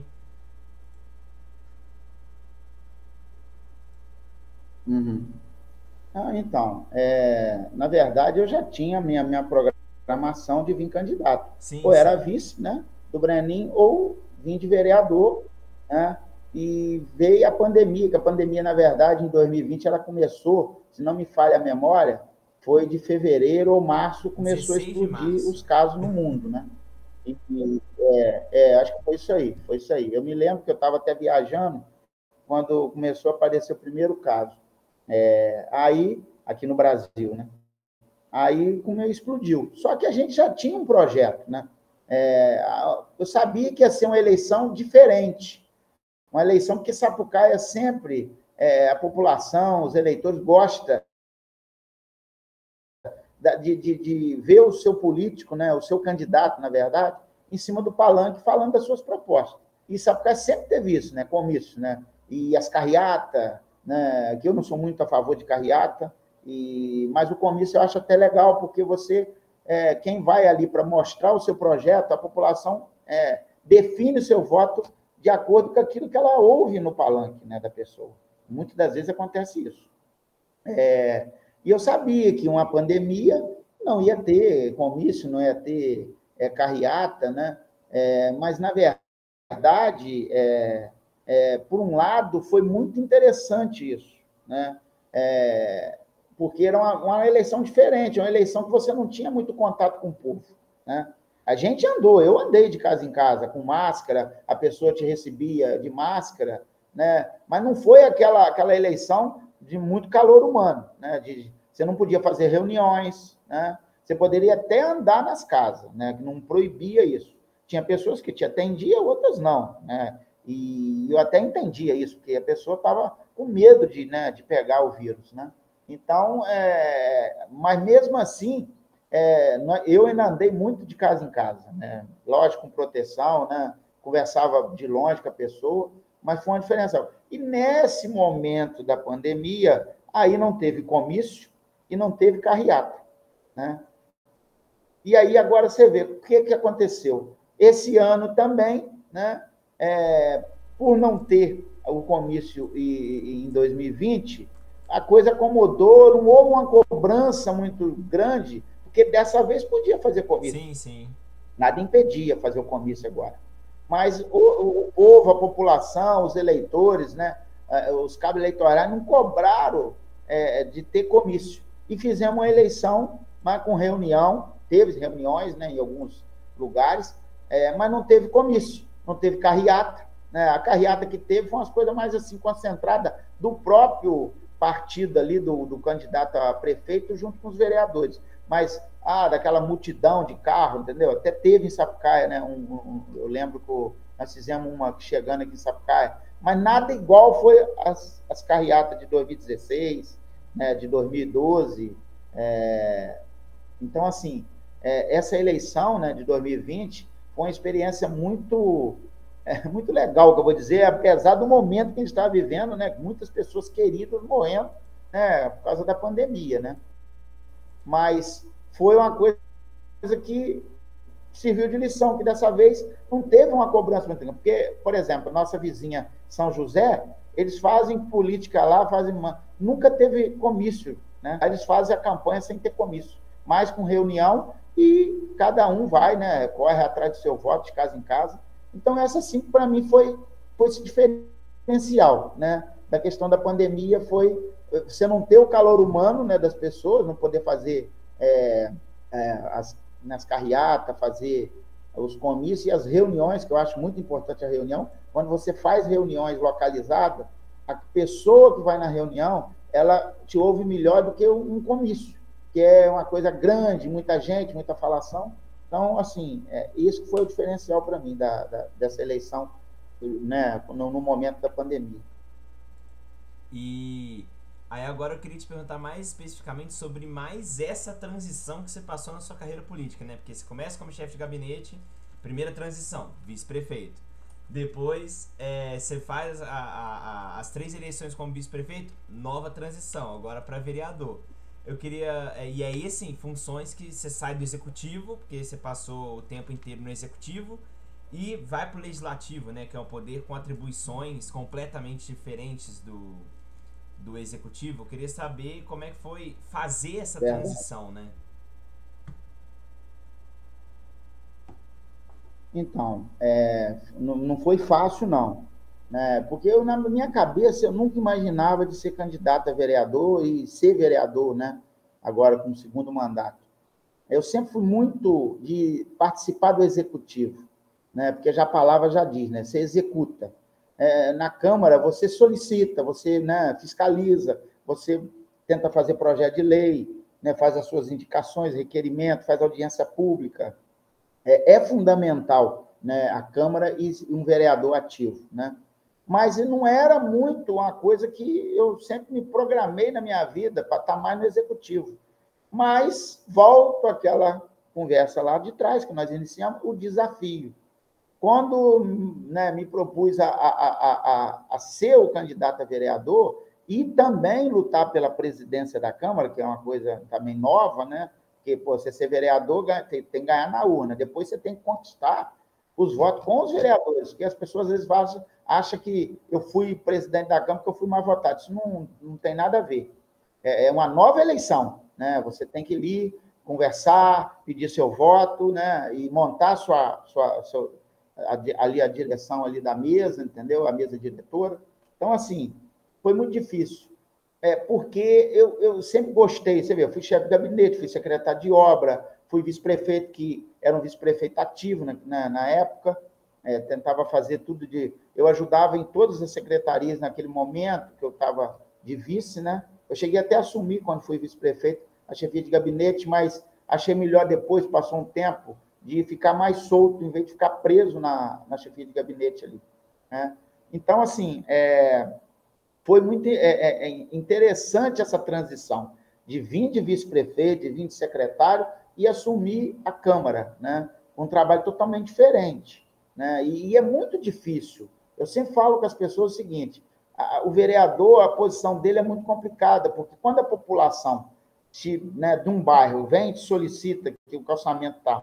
Speaker 2: Uhum. Então, na verdade, eu já tinha a minha programação de vir candidato.
Speaker 1: Sim,
Speaker 2: Ou era
Speaker 1: sim.
Speaker 2: vice, né, do Brenin, ou vim de vereador, né, e veio a pandemia, que a pandemia, na verdade, em 2020, ela começou, se não me falha a memória, foi de fevereiro ou março, começou a
Speaker 1: 16 de
Speaker 2: explodir
Speaker 1: março.
Speaker 2: os casos no mundo, né? Acho que foi isso aí. Eu me lembro que eu estava até viajando, quando começou a aparecer o primeiro caso. Aí, aqui no Brasil, né? Aí explodiu. Só que a gente já tinha um projeto, né? Eu sabia que ia ser uma eleição diferente, uma eleição que Sapucaia sempre, a população, os eleitores gostam de ver o seu político, né, o seu candidato, na verdade, em cima do palanque, falando das suas propostas. E Sapucaia sempre teve isso, né, comício, né, e as carreatas, né, que eu não sou muito a favor de carreata, mas o comício eu acho até legal, porque quem vai ali para mostrar o seu projeto, a população define o seu voto de acordo com aquilo que ela ouve no palanque, né, da pessoa. Muitas das vezes acontece isso. E eu sabia que uma pandemia não ia ter comício, não ia ter carreata, né? Mas, na verdade, por um lado, foi muito interessante isso, né? Porque era uma eleição diferente, uma eleição que você não tinha muito contato com o povo, né? Eu andei de casa em casa com máscara, a pessoa te recebia de máscara, né? Mas não foi aquela eleição de muito calor humano, né? Você não podia fazer reuniões, né? Você poderia até andar nas casas, né? Que não proibia isso. Tinha pessoas que te atendiam, outras não, né? E eu até entendia isso, porque a pessoa estava com medo de pegar o vírus, né? Então, mas mesmo assim, eu ainda andei muito de casa em casa, né? Lógico, com proteção, né? Conversava de longe com a pessoa, mas foi uma diferença. E nesse momento da pandemia, aí não teve comício e não teve carreata, né? E aí agora você vê o que aconteceu. Esse ano também, né? Por não ter o comício em 2020, a coisa acomodou, não houve uma cobrança muito grande, porque dessa vez podia fazer comício.
Speaker 1: Sim, sim.
Speaker 2: Nada impedia fazer o comício agora. Mas o povo, a população, os eleitores, né, os cabos eleitorais não cobraram de ter comício. E fizemos uma eleição, mas com reunião, teve reuniões, né, em alguns lugares, mas não teve comício, não teve carreata, né? A carreata que teve foi umas coisas mais assim concentradas do próprio partido ali, do candidato a prefeito, junto com os vereadores. Mas, daquela multidão de carro, entendeu? Até teve em Sapucaia, né? Eu lembro que nós fizemos uma chegando aqui em Sapucaia, mas nada igual foi as carreatas de 2016, né? De 2012. Então, assim, essa eleição, né, de 2020 foi uma experiência muito legal, que eu vou dizer, apesar do momento que a gente está vivendo, né? Muitas pessoas queridas morrendo, né, por causa da pandemia, né? Mas foi uma coisa que serviu de lição, que dessa vez não teve uma cobrança muito grande. Porque, por exemplo, a nossa vizinha São José, eles fazem política lá, nunca teve comício, né? Eles fazem a campanha sem ter comício, mas com reunião e cada um vai, né? Corre atrás do seu voto de casa em casa. Então, essa sim, para mim, foi esse diferencial, né? Da questão da pandemia, foi você não ter o calor humano, né, das pessoas, não poder fazer nas carreatas, fazer os comícios e as reuniões, que eu acho muito importante a reunião. Quando você faz reuniões localizadas, a pessoa que vai na reunião, ela te ouve melhor do que um comício, que é uma coisa grande, muita gente, muita falação. Então, assim, isso foi o diferencial para mim dessa eleição, né, no momento da pandemia.
Speaker 1: E aí agora eu queria te perguntar mais especificamente sobre mais essa transição que você passou na sua carreira política, né? Porque você começa como chefe de gabinete, primeira transição, vice-prefeito. Depois você faz as 3 eleições como vice-prefeito, nova transição, agora para vereador. Eu queria... E aí, assim, funções que você sai do executivo, porque você passou o tempo inteiro no executivo, e vai para o legislativo, né? Que é um poder com atribuições completamente diferentes do executivo. Eu queria saber como é que foi fazer essa transição, né?
Speaker 2: Então, não foi fácil, não, né? Porque na minha cabeça, eu nunca imaginava de ser candidato a vereador e ser vereador, né? Agora, com o segundo mandato. Eu sempre fui muito de participar do executivo, né? Porque já a palavra já diz, né? Você executa. na Câmara, você solicita, você, né, fiscaliza, você tenta fazer projeto de lei, né, faz as suas indicações, requerimento, faz audiência pública. É fundamental, né, a Câmara e um vereador ativo, né? Mas não era muito uma coisa que eu sempre me programei na minha vida para estar mais no executivo. Mas volto àquela conversa lá de trás, que nós iniciamos, o desafio. Quando, né, me propus a ser o candidato a vereador e também lutar pela presidência da Câmara, que é uma coisa também nova, né? Porque, pô, você ser vereador tem que ganhar na urna, depois você tem que conquistar os votos com os vereadores, porque as pessoas às vezes acham que eu fui presidente da Câmara porque eu fui mais votado. Isso não tem nada a ver. É uma nova eleição, né? Você tem que ir conversar, pedir seu voto, né? E montar ali a direção ali da mesa, entendeu? A mesa diretora. Então, assim, foi muito difícil. Porque eu sempre gostei, você vê, eu fui chefe de gabinete, fui secretário de obra, fui vice-prefeito, que era um vice-prefeito ativo na época, tentava fazer tudo eu ajudava em todas as secretarias naquele momento, que eu estava de vice, né? Eu cheguei até a assumir, quando fui vice-prefeito, a chefia de gabinete, mas achei melhor depois, passou um tempo, de ficar mais solto, em vez de ficar preso na chefia de gabinete ali, né? Então, assim, foi muito interessante essa transição de vir de vice-prefeito, de vir de secretário e assumir a Câmara, né? Um trabalho totalmente diferente, né? E é muito difícil. Eu sempre falo com as pessoas o seguinte: o vereador, a posição dele é muito complicada, porque quando a população né, de um bairro vem e solicita que o calçamento está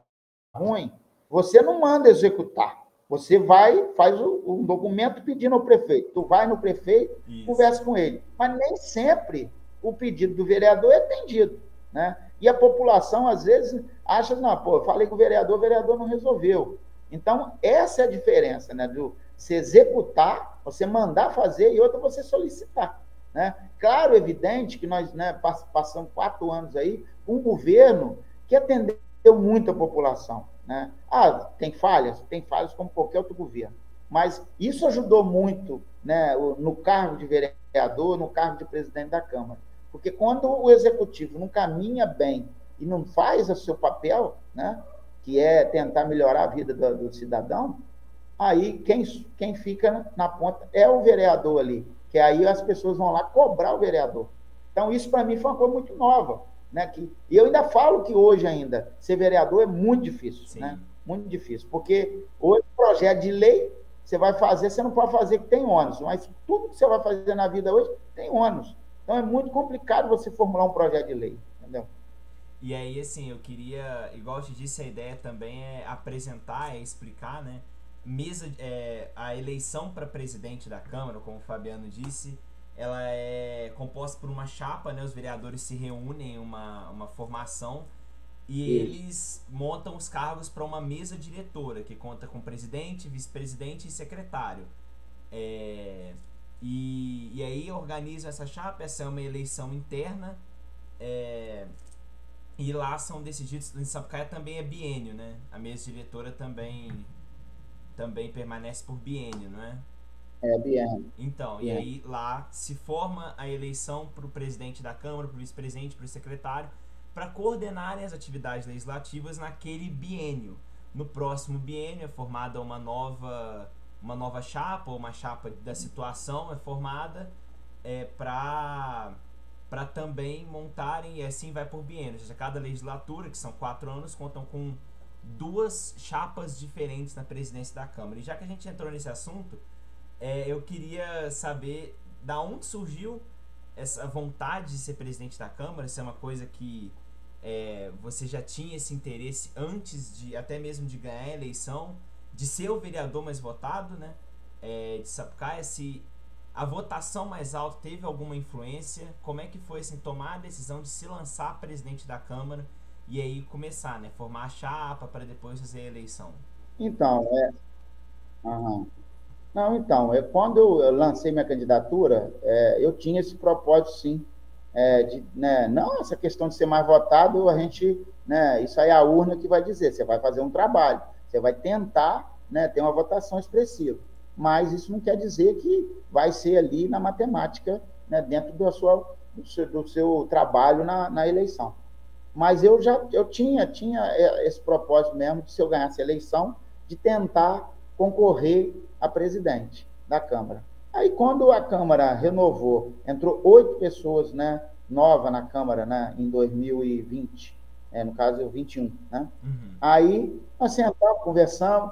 Speaker 2: ruim, você não manda executar. Você vai, faz um documento pedindo ao prefeito. Tu vai no prefeito, conversa com ele. Mas nem sempre o pedido do vereador é atendido, né? E a população, às vezes, acha, não, pô, eu falei com o vereador não resolveu. Então, essa é a diferença, né? Do você executar, você mandar fazer, e outra você solicitar, né? Claro, evidente que nós, né, passamos 4 anos aí, um governo que atendeu muito a população, né? Tem falhas como qualquer outro governo, mas isso ajudou muito, né, no cargo de vereador, no cargo de presidente da Câmara, porque quando o executivo não caminha bem e não faz o seu papel, né, que é tentar melhorar a vida do cidadão, aí quem fica na ponta é o vereador ali, que aí as pessoas vão lá cobrar o vereador. Então, isso para mim foi uma coisa muito nova, né? E eu ainda falo que hoje ainda ser vereador é muito difícil, sim, né? Muito difícil, porque hoje projeto de lei você vai fazer, você não pode fazer que tem ônus, mas tudo que você vai fazer na vida hoje tem ônus. Então é muito complicado você formular um projeto de lei, entendeu?
Speaker 1: E aí, assim, eu queria, igual eu te disse, a ideia também é apresentar, é explicar, né? A eleição para presidente da Câmara, como o Fabiano disse, ela é composta por uma chapa, né? Os vereadores se reúnem em uma formação e eles montam os cargos para uma mesa diretora, que conta com presidente, vice-presidente e secretário. E aí organizam essa chapa, essa é uma eleição interna, e lá são decididos, em Sapucaia também é biênio, né? A mesa diretora também permanece por biênio, não é?
Speaker 2: Biênio.
Speaker 1: Então, e aí lá se forma a eleição para o presidente da Câmara, para o vice-presidente, para o secretário, para coordenarem as atividades legislativas naquele biênio. No próximo biênio é formada uma nova chapa, ou uma chapa da situação é formada para também montarem, e assim vai por biênio. Ou seja, cada legislatura, que são 4 anos, contam com 2 chapas diferentes na presidência da Câmara. E já que a gente entrou nesse assunto, eu queria saber da onde surgiu essa vontade de ser presidente da Câmara. Se é uma coisa que você já tinha esse interesse antes de até mesmo de ganhar a eleição, de ser o vereador mais votado, né, de Sapucaia, se a votação mais alta teve alguma influência, como é que foi assim, tomar a decisão de se lançar presidente da Câmara e aí começar, né, formar a chapa para depois fazer a eleição?
Speaker 2: Então, Não, então, quando eu lancei minha candidatura, eu tinha esse propósito, sim, né, não essa questão de ser mais votado, a gente, né, isso aí é a urna que vai dizer, você vai fazer um trabalho, você vai tentar, né, ter uma votação expressiva. mas isso não quer dizer que vai ser ali na matemática, né, dentro do seu trabalho na eleição. Mas eu tinha esse propósito mesmo de, se eu ganhasse a eleição, de tentar concorrer a presidente da Câmara. Aí, quando a Câmara renovou, entrou 8 pessoas, né, novas na Câmara, né, em 2020, no caso, 21, né?
Speaker 1: Uhum.
Speaker 2: Aí, nós sentamos, conversamos,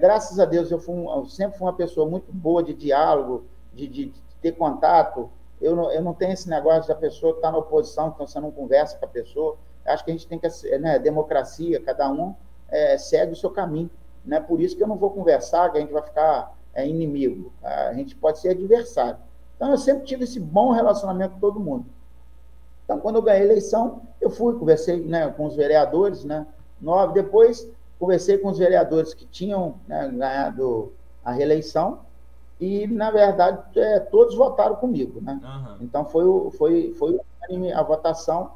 Speaker 2: graças a Deus, eu sempre fui uma pessoa muito boa de diálogo, de ter contato. Eu não tenho esse negócio da pessoa estar na oposição, então você não conversa com a pessoa. Acho que a gente tem que, né, democracia, cada um segue o seu caminho. Não é por isso que eu não vou conversar, que a gente vai ficar inimigo. A gente pode ser adversário. Então, eu sempre tive esse bom relacionamento com todo mundo. Então, quando eu ganhei a eleição, eu fui, conversei, né, com os vereadores, né, 9. Depois, conversei com os vereadores que tinham, né, ganhado a reeleição e, na verdade, todos votaram comigo, né?
Speaker 1: Uhum.
Speaker 2: Então, foi unânime a votação,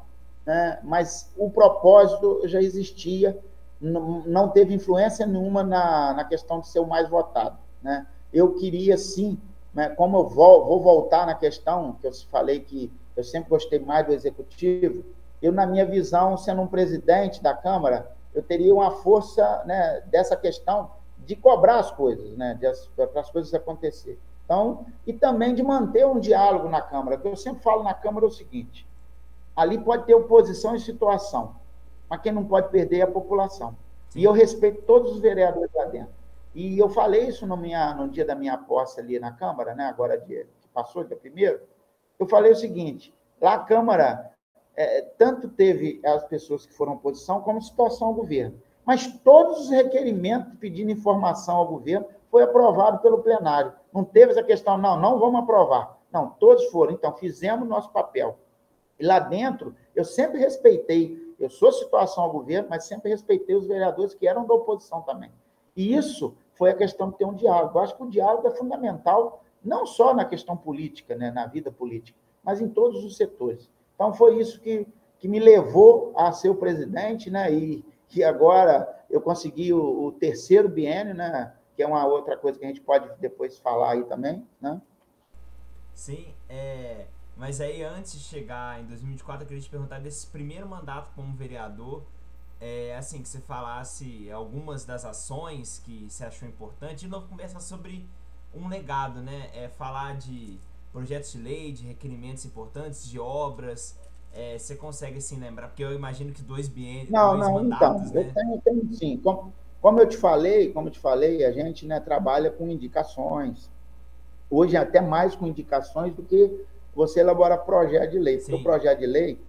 Speaker 2: né? Mas o propósito já existia, não teve influência nenhuma na questão de ser o mais votado, né? Eu queria, sim, né, como eu vou voltar na questão que eu falei que eu sempre gostei mais do executivo, eu, na minha visão, sendo um presidente da Câmara, eu teria uma força, né, dessa questão de cobrar as coisas, né, para as coisas acontecerem. Então, e também de manter um diálogo na Câmara, que eu sempre falo na Câmara o seguinte: ali pode ter oposição e situação, mas quem não pode perder é a população. Sim. E eu respeito todos os vereadores lá dentro. E eu falei isso no dia da minha posse ali na Câmara, né, agora que passou, dia 1º, eu falei o seguinte: lá a Câmara, tanto teve as pessoas que foram oposição, como situação ao governo. Mas todos os requerimentos pedindo informação ao governo foi aprovado pelo plenário. Não teve essa questão, não vamos aprovar. Não, todos foram. Então, fizemos nosso papel. E lá dentro, eu sempre respeitei, eu sou situação ao governo, mas sempre respeitei os vereadores que eram da oposição também. E isso foi a questão de ter um diálogo. Eu acho que o diálogo é fundamental, não só na questão política, né, na vida política, mas em todos os setores. Então, foi isso que me levou a ser o presidente, né, e que agora eu consegui o 3º biênio, né, que é uma outra coisa que a gente pode depois falar aí também, né?
Speaker 1: Sim, mas aí antes de chegar em 2024, eu queria te perguntar desse primeiro mandato como vereador, assim, que você falasse algumas das ações que você achou importante, de novo conversar sobre um legado, né, falar de projetos de lei, de requerimentos importantes, de obras. Você consegue, assim, lembrar? Porque eu imagino que 2 mandatos,
Speaker 2: então,
Speaker 1: né?
Speaker 2: eu tenho sim. Como eu te falei, a gente, né, trabalha com indicações. Hoje, até mais com indicações do que você elaborar projeto de lei. Porque o projeto de lei,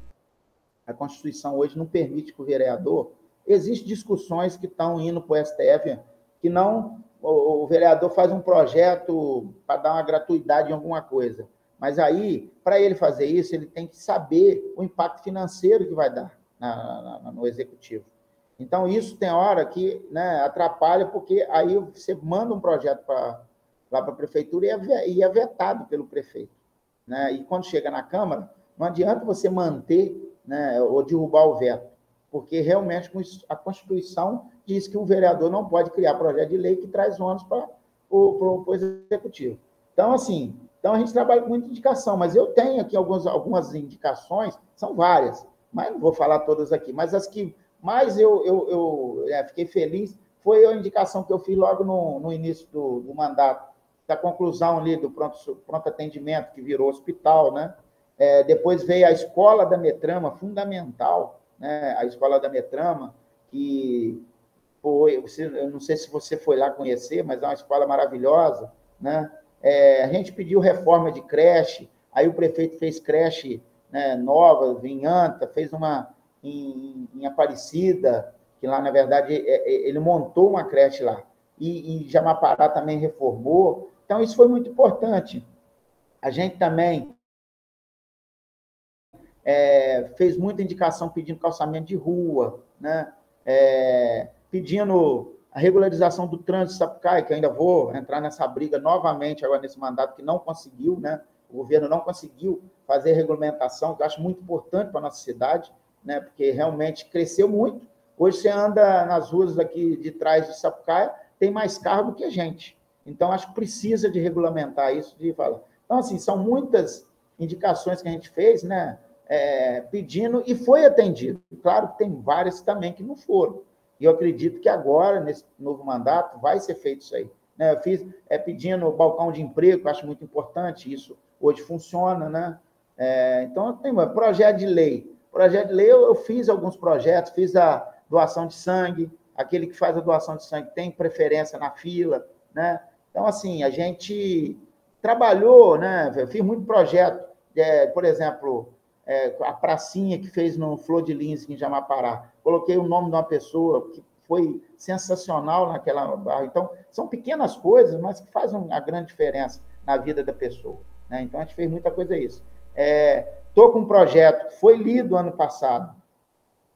Speaker 2: a Constituição hoje não permite que o vereador... Existem discussões que estão indo para o STF, que não... O vereador faz um projeto para dar uma gratuidade em alguma coisa. Mas aí, para ele fazer isso, ele tem que saber o impacto financeiro que vai dar no executivo. Então, isso tem hora que, né, atrapalha, porque aí você manda um projeto lá para a prefeitura e é vetado pelo prefeito, né? E quando chega na Câmara, não adianta você manter, né, ou derrubar o veto, porque realmente a Constituição diz que o vereador não pode criar projeto de lei que traz ônus para o executivo. Então, assim, a gente trabalha com muita indicação, mas eu tenho aqui algumas indicações, são várias, mas não vou falar todas aqui, mas as que mais eu fiquei feliz foi a indicação que eu fiz logo no início do mandato, da conclusão ali do pronto atendimento, que virou hospital, né? Depois veio a Escola da Metrama, fundamental, né? A Escola da Metrama, que foi, eu não sei se você foi lá conhecer, mas é uma escola maravilhosa, né? A gente pediu reforma de creche, aí o prefeito fez creche, né, nova, em Anta, fez uma em Aparecida, que lá, na verdade, ele montou uma creche lá, e Jamapará também reformou. Então, isso foi muito importante. A gente também fez muita indicação pedindo calçamento de rua, né? Pedindo a regularização do trânsito de Sapucaí, que eu ainda vou entrar nessa briga novamente agora nesse mandato, que não conseguiu, né? O governo não conseguiu fazer regulamentação, que eu acho muito importante para a nossa cidade, né? Porque realmente cresceu muito. Hoje você anda nas ruas aqui de trás de Sapucaí, tem mais carro do que gente. Então, acho que precisa de regulamentar isso, de falar. Então, assim, são muitas indicações que a gente fez, né, pedindo, e foi atendido. Claro que tem várias também que não foram. E eu acredito que agora, nesse novo mandato, vai ser feito isso aí. Né? Eu fiz pedindo o balcão de emprego, que eu acho muito importante, isso hoje funciona, né? Então, tem projeto de lei. Projeto de lei, eu fiz alguns projetos, fiz a doação de sangue, aquele que faz a doação de sangue tem preferência na fila, né? Então, assim, a gente trabalhou, né? Eu fiz muito projeto, por exemplo, a pracinha que fez no Flor de Lins, em Jamapará. Coloquei o nome de uma pessoa que foi sensacional naquela barra. Então, são pequenas coisas, mas que fazem a grande diferença na vida da pessoa. Né? Então, a gente fez muita coisa isso. Estou com um projeto que foi lido ano passado,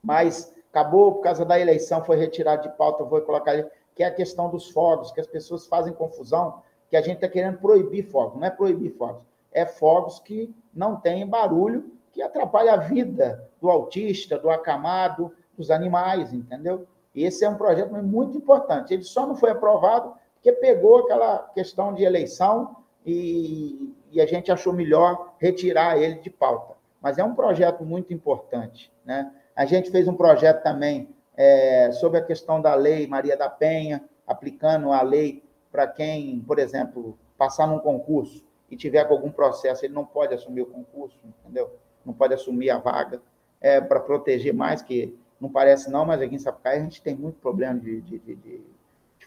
Speaker 2: mas acabou por causa da eleição, foi retirado de pauta, eu vou colocar ali, que é a questão dos fogos, que as pessoas fazem confusão, que a gente está querendo proibir fogos. Não é proibir fogos, é fogos que não têm barulho, que atrapalha a vida do autista, do acamado, dos animais, entendeu? Esse é um projeto muito importante. Ele só não foi aprovado porque pegou aquela questão de eleição e a gente achou melhor retirar ele de pauta. Mas é um projeto muito importante, né? A gente fez um projeto também sobre a questão da lei Maria da Penha, aplicando a lei para quem, por exemplo, passar num concurso e tiver com algum processo, ele não pode assumir o concurso, entendeu? Não pode assumir a vaga, para proteger mais, que não parece não, mas aqui em Sapucaí a gente tem muito problema de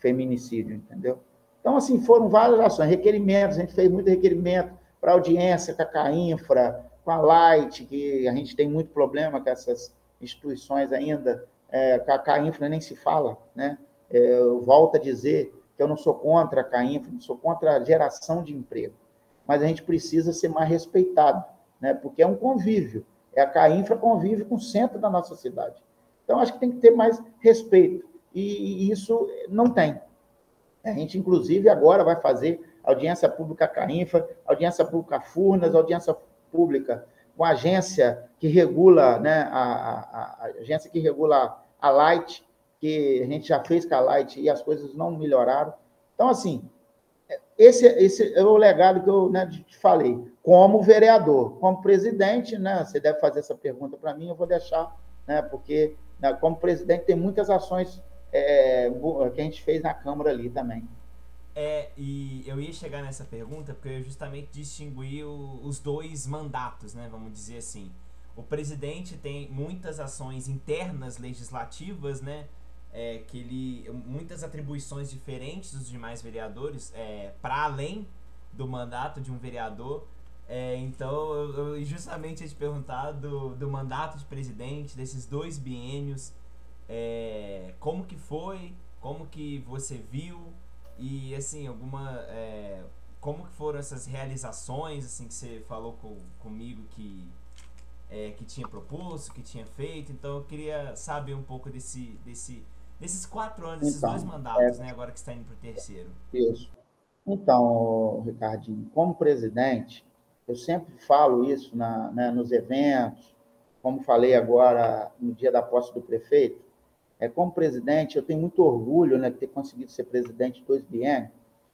Speaker 2: feminicídio, entendeu? Então, assim, foram várias ações, requerimentos, a gente fez muito requerimento para audiência com a CAINFRA, com a Light, que a gente tem muito problema com essas instituições ainda, com a CAINFRA nem se fala, né? Eu volto a dizer que eu não sou contra a CAINFRA, não sou contra a geração de emprego, mas a gente precisa ser mais respeitado, né? Porque é um convívio, a CAINFRA convive com o centro da nossa cidade. Então, acho que tem que ter mais respeito, e isso não tem. A gente, inclusive, agora vai fazer audiência pública CAINFRA, audiência pública Furnas, audiência pública com a agência que regula, né, a agência que regula a Light, que a gente já fez com a Light e as coisas não melhoraram. Então, assim, esse é o legado que eu, né, te falei. Como vereador, como presidente, né, você deve fazer essa pergunta para mim, eu vou deixar, né, porque, né, como presidente, tem muitas ações que a gente fez na Câmara ali também.
Speaker 1: E eu ia chegar nessa pergunta porque eu justamente distingui os dois mandatos, né, vamos dizer assim. O presidente tem muitas ações internas legislativas, né, muitas atribuições diferentes dos demais vereadores, para além do mandato de um vereador. Então, eu justamente ia te perguntar do mandato de presidente, desses 2 biênios, como que foi, como que você viu, e assim, como que foram essas realizações, assim, que você falou comigo que tinha proposto, que tinha feito. Então eu queria saber um pouco desses 4 anos, desses 2 mandatos, né, agora que está indo para o terceiro.
Speaker 2: Isso. Então, Ricardinho, como presidente, eu sempre falo isso né, nos eventos, como falei agora no dia da posse do prefeito, como presidente, eu tenho muito orgulho, né, de ter conseguido ser presidente de 2 biênios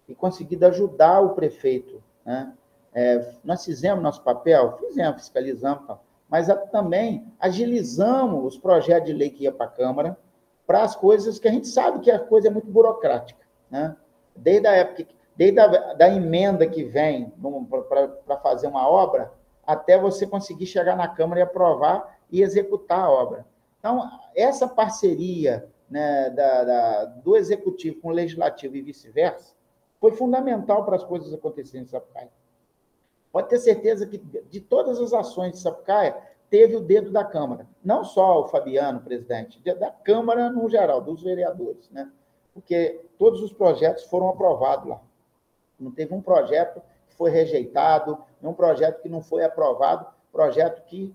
Speaker 2: e conseguido ajudar o prefeito, né? Nós fizemos nosso papel, fiscalizamos, mas também agilizamos os projetos de lei que ia para a Câmara para as coisas que a gente sabe que a coisa é muito burocrática, né? Desde a época, desde da emenda que vem para fazer uma obra, até você conseguir chegar na Câmara e aprovar e executar a obra. Então, essa parceria, né, do Executivo com o Legislativo e vice-versa foi fundamental para as coisas acontecerem em Sapucaí. Pode ter certeza que, de todas as ações de Sapucaí, teve o dedo da Câmara. Não só o Fabiano, presidente, da Câmara no geral, dos vereadores, né? Porque todos os projetos foram aprovados lá. Não teve um projeto que foi rejeitado, nenhum projeto que não foi aprovado, projeto que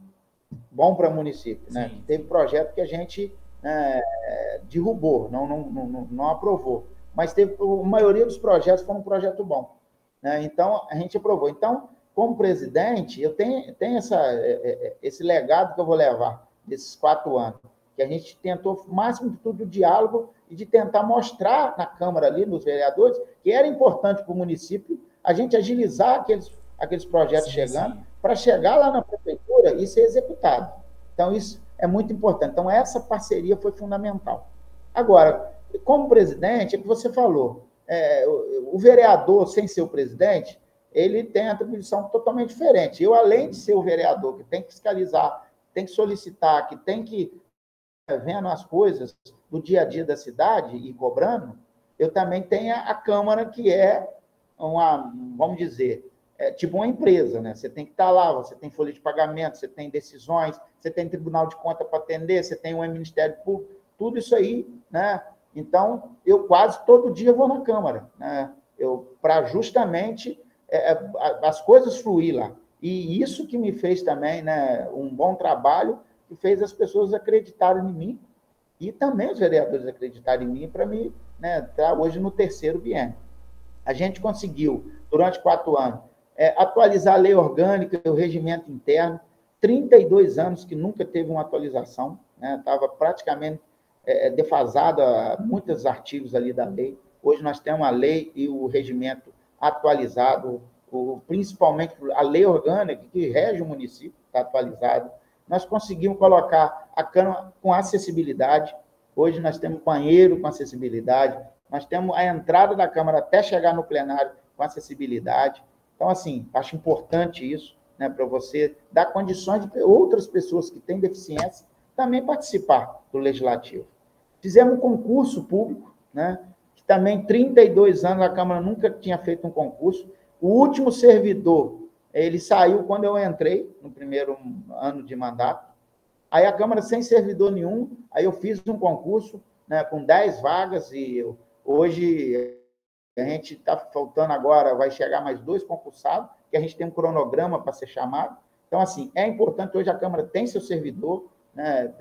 Speaker 2: bom para o município, né? Teve projeto que a gente derrubou, não aprovou, mas a maioria dos projetos foram um projeto bom, né? Então, a gente aprovou. Então, como presidente, eu tenho esse legado que eu vou levar desses 4 anos, que a gente tentou, o máximo de tudo, o diálogo e de tentar mostrar na Câmara ali, nos vereadores, que era importante para o município a gente agilizar aqueles projetos chegando, para chegar lá na prefeitura e ser executado. Então, isso é muito importante. Então, essa parceria foi fundamental. Agora, como presidente, é o que você falou, o vereador, sem ser o presidente, ele tem a atribuição totalmente diferente. Eu, além de ser o vereador, que tem que fiscalizar, tem que solicitar, que tem que vendo as coisas do dia a dia da cidade e cobrando, eu também tenho a Câmara, que é vamos dizer, tipo uma empresa, né? Você tem que estar lá, você tem folha de pagamento, você tem decisões, você tem tribunal de conta para atender, você tem um Ministério Público, tudo isso aí, né? Então, eu quase todo dia vou na Câmara, né? Para justamente as coisas fluir lá. E isso que me fez também, né, um bom trabalho, que fez as pessoas acreditarem em mim e também os vereadores acreditarem em mim para me, né, estar hoje no terceiro biênio. A gente conseguiu, durante 4 anos, atualizar a lei orgânica e o regimento interno, 32 anos que nunca teve uma atualização, né, estava praticamente defasado muitos artigos ali da lei. Hoje nós temos a lei e o regimento atualizado, principalmente a lei orgânica que rege o município, está atualizado. Nós conseguimos colocar a Câmara com acessibilidade. Hoje nós temos banheiro com acessibilidade, nós temos a entrada da Câmara até chegar no plenário com acessibilidade. Então, assim, acho importante isso, né, para você dar condições de outras pessoas que têm deficiência também participar do Legislativo. Fizemos um concurso público, né, que também 32 anos a Câmara nunca tinha feito um concurso. O último servidor, ele saiu quando eu entrei, no primeiro ano de mandato. Aí a Câmara sem servidor nenhum, aí eu fiz um concurso, né, com 10 vagas, e hoje a gente está faltando agora, vai chegar mais 2 concursados, que a gente tem um cronograma para ser chamado. Então, assim, é importante, hoje a Câmara tem seu servidor, né,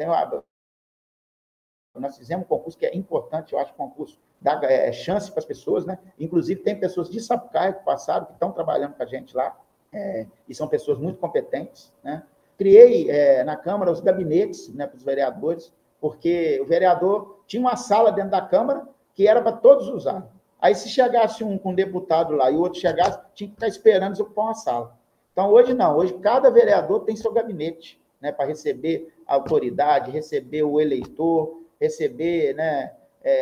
Speaker 2: nós fizemos um concurso que é importante, eu acho que o concurso dá chance para as pessoas, né? Inclusive, tem pessoas de Sapucaia que passaram, que estão trabalhando com a gente lá, e são pessoas muito competentes, né? Criei na Câmara os gabinetes, né, para os vereadores, porque o vereador tinha uma sala dentro da Câmara que era para todos usar. Aí, se chegasse um com um deputado lá e o outro chegasse, tinha que ficar esperando desocupar uma sala. Então, hoje não. Hoje, cada vereador tem seu gabinete, né, para receber a autoridade, receber o eleitor, receber, né,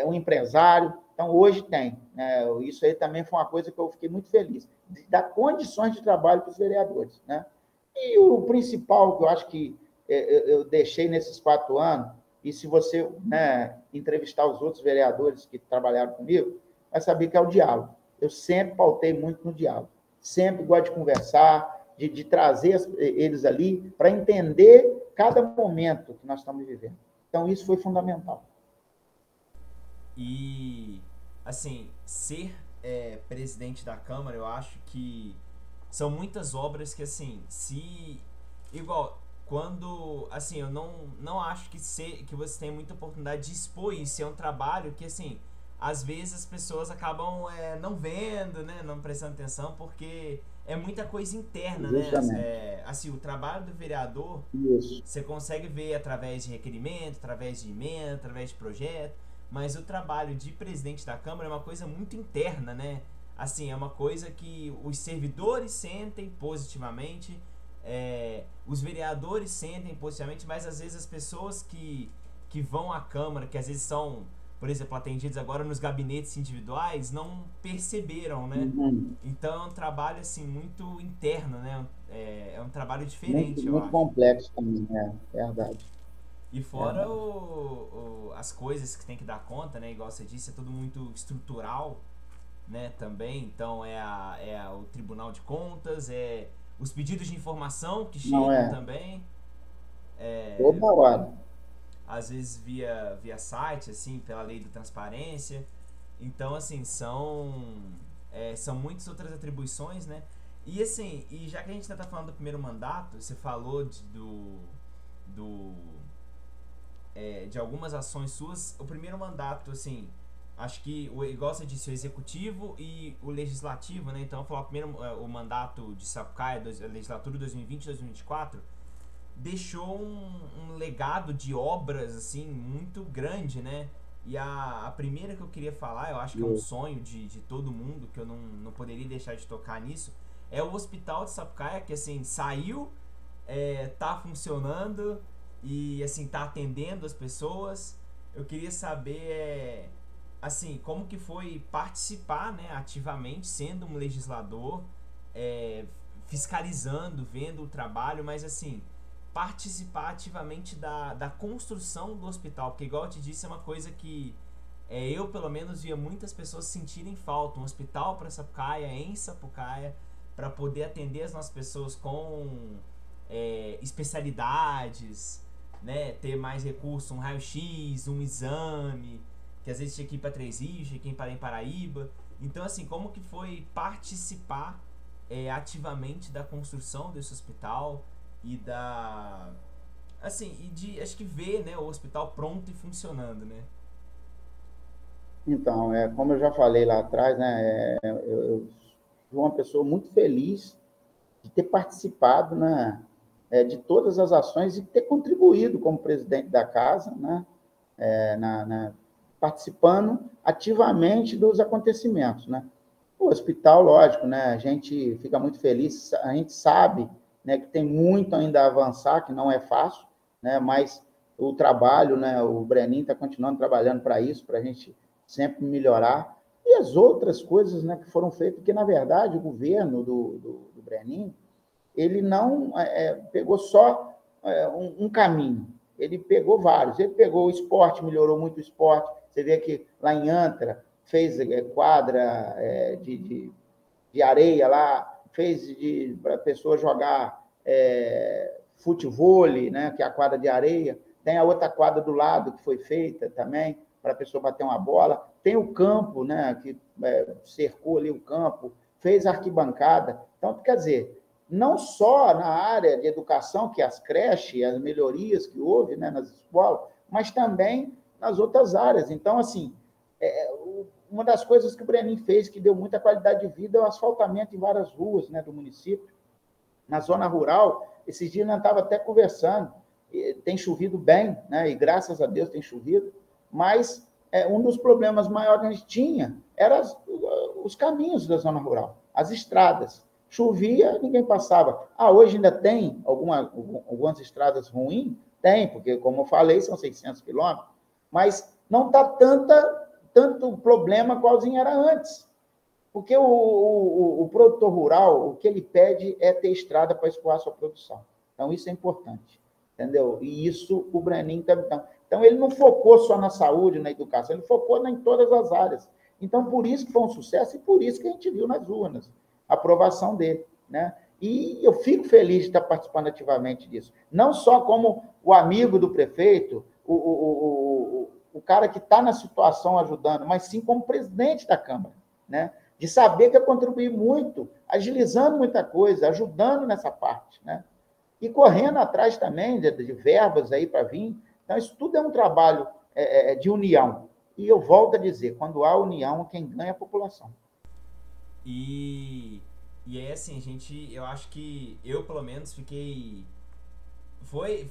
Speaker 2: um empresário. Então, hoje tem. Né? Isso aí também foi uma coisa que eu fiquei muito feliz, de dar condições de trabalho para os vereadores. Né? E o principal que eu acho que eu deixei nesses 4 anos, e se você, né, entrevistar os outros vereadores que trabalharam comigo, vai saber que é o diálogo. Eu sempre pautei muito no diálogo. Sempre gosto de conversar, de trazer eles ali para entender cada momento que nós estamos vivendo. Então, isso foi fundamental.
Speaker 1: E, assim, ser presidente da Câmara, eu acho que são muitas obras que, assim, igual, quando, assim, eu não acho que você tem muita oportunidade de expor isso. É um trabalho que, assim, às vezes as pessoas acabam não vendo, né, não prestando atenção, porque é muita coisa interna, né? Assim, o trabalho do vereador,
Speaker 2: isso,
Speaker 1: você consegue ver através de requerimento, através de emenda, através de projeto, mas o trabalho de presidente da Câmara é uma coisa muito interna, né? Assim, é uma coisa que os servidores sentem positivamente, os vereadores sentem positivamente, mas às vezes as pessoas que vão à Câmara, que às vezes são, por exemplo, atendidos agora nos gabinetes individuais, não perceberam, né?
Speaker 2: Uhum.
Speaker 1: Então é um trabalho, assim, muito interno, né? É um trabalho diferente,
Speaker 2: muito,
Speaker 1: eu
Speaker 2: muito
Speaker 1: acho.
Speaker 2: complexo também, verdade.
Speaker 1: E fora as coisas que tem que dar conta, né? Igual você disse, é tudo muito estrutural, né? Também, então o Tribunal de Contas, os pedidos de informação que chegam também.
Speaker 2: Toda hora.
Speaker 1: Às vezes via site, assim, pela lei da transparência. Então, assim, são muitas outras atribuições, né? E, assim, já que a gente tá falando do primeiro mandato, você falou de algumas ações suas. O primeiro mandato, assim, acho que, igual você disse, o executivo e o legislativo, né? Então, eu vou falar primeiro o mandato de Sapucaia, a legislatura 2020-2024, deixou um legado de obras, assim, muito grande, né? E a primeira que eu queria falar, eu acho que é um sonho de todo mundo, que eu não poderia deixar de tocar nisso, é o Hospital de Sapucaia, que assim, saiu, tá funcionando e assim, tá atendendo as pessoas. Eu queria saber, assim, como que foi participar, né, ativamente, sendo um legislador, é, fiscalizando, vendo o trabalho, mas assim, participar ativamente da construção do hospital, porque igual eu te disse, é uma coisa que eu pelo menos via muitas pessoas sentirem falta, um hospital para Sapucaia, em Sapucaia, para poder atender as nossas pessoas com especialidades, né, ter mais recursos, um raio-x, um exame, que às vezes tinha que ir para Três Rios, tinha que ir para em Paraíba. Então assim, como que foi participar ativamente da construção desse hospital e da assim, e de acho que ver, né, o hospital pronto e funcionando, né?
Speaker 2: Então, como eu já falei lá atrás, né, eu fui uma pessoa muito feliz de ter participado, né, de todas as ações e ter contribuído como presidente da casa, né, participando ativamente dos acontecimentos, né. O hospital, lógico, né, a gente fica muito feliz, a gente sabe, né, que tem muito ainda a avançar, que não é fácil, né, mas o trabalho, né, o Brenin está continuando trabalhando para isso, para a gente sempre melhorar. E as outras coisas, né, que foram feitas, porque, na verdade, o governo do Brenin, ele não pegou só um caminho, ele pegou vários. Ele pegou o esporte, melhorou muito o esporte. Você vê que lá em Antra fez quadra de areia lá, fez para a pessoa jogar futevôlei, né, que é a quadra de areia. Tem a outra quadra do lado que foi feita também, para a pessoa bater uma bola. Tem o campo, né, que cercou ali o campo, fez arquibancada. Então, quer dizer, não só na área de educação, que as creches, as melhorias que houve, né, nas escolas, mas também nas outras áreas. Então, assim, uma das coisas que o Brenin fez que deu muita qualidade de vida é o asfaltamento em várias ruas, né, do município. Na zona rural, esses dias nós estávamos até conversando, tem chovido bem, né, e graças a Deus tem chovido, mas um dos problemas maiores que a gente tinha eram os caminhos da zona rural, as estradas. Chovia, ninguém passava. Hoje ainda tem algumas estradas ruins? Tem, porque, como eu falei, são 600 quilômetros, mas não está tanto problema qualzinho era antes. Porque o produtor rural, o que ele pede é ter estrada para escoar a sua produção. Então, isso é importante, entendeu? E isso o Brenin também. Então, ele não focou só na saúde, na educação, ele focou em todas as áreas. Então, por isso que foi um sucesso e por isso que a gente viu nas urnas a aprovação dele, né? E eu fico feliz de estar participando ativamente disso. Não só como o amigo do prefeito, o cara que está na situação ajudando, mas sim como presidente da Câmara, né? De saber que eu contribuí muito, agilizando muita coisa, ajudando nessa parte, né? E correndo atrás também de verbas aí para vir. Então, isso tudo é um trabalho de união. E eu volto a dizer, quando há união, quem ganha é a população.
Speaker 1: E aí, assim, eu acho que eu, pelo menos, fiquei... Foi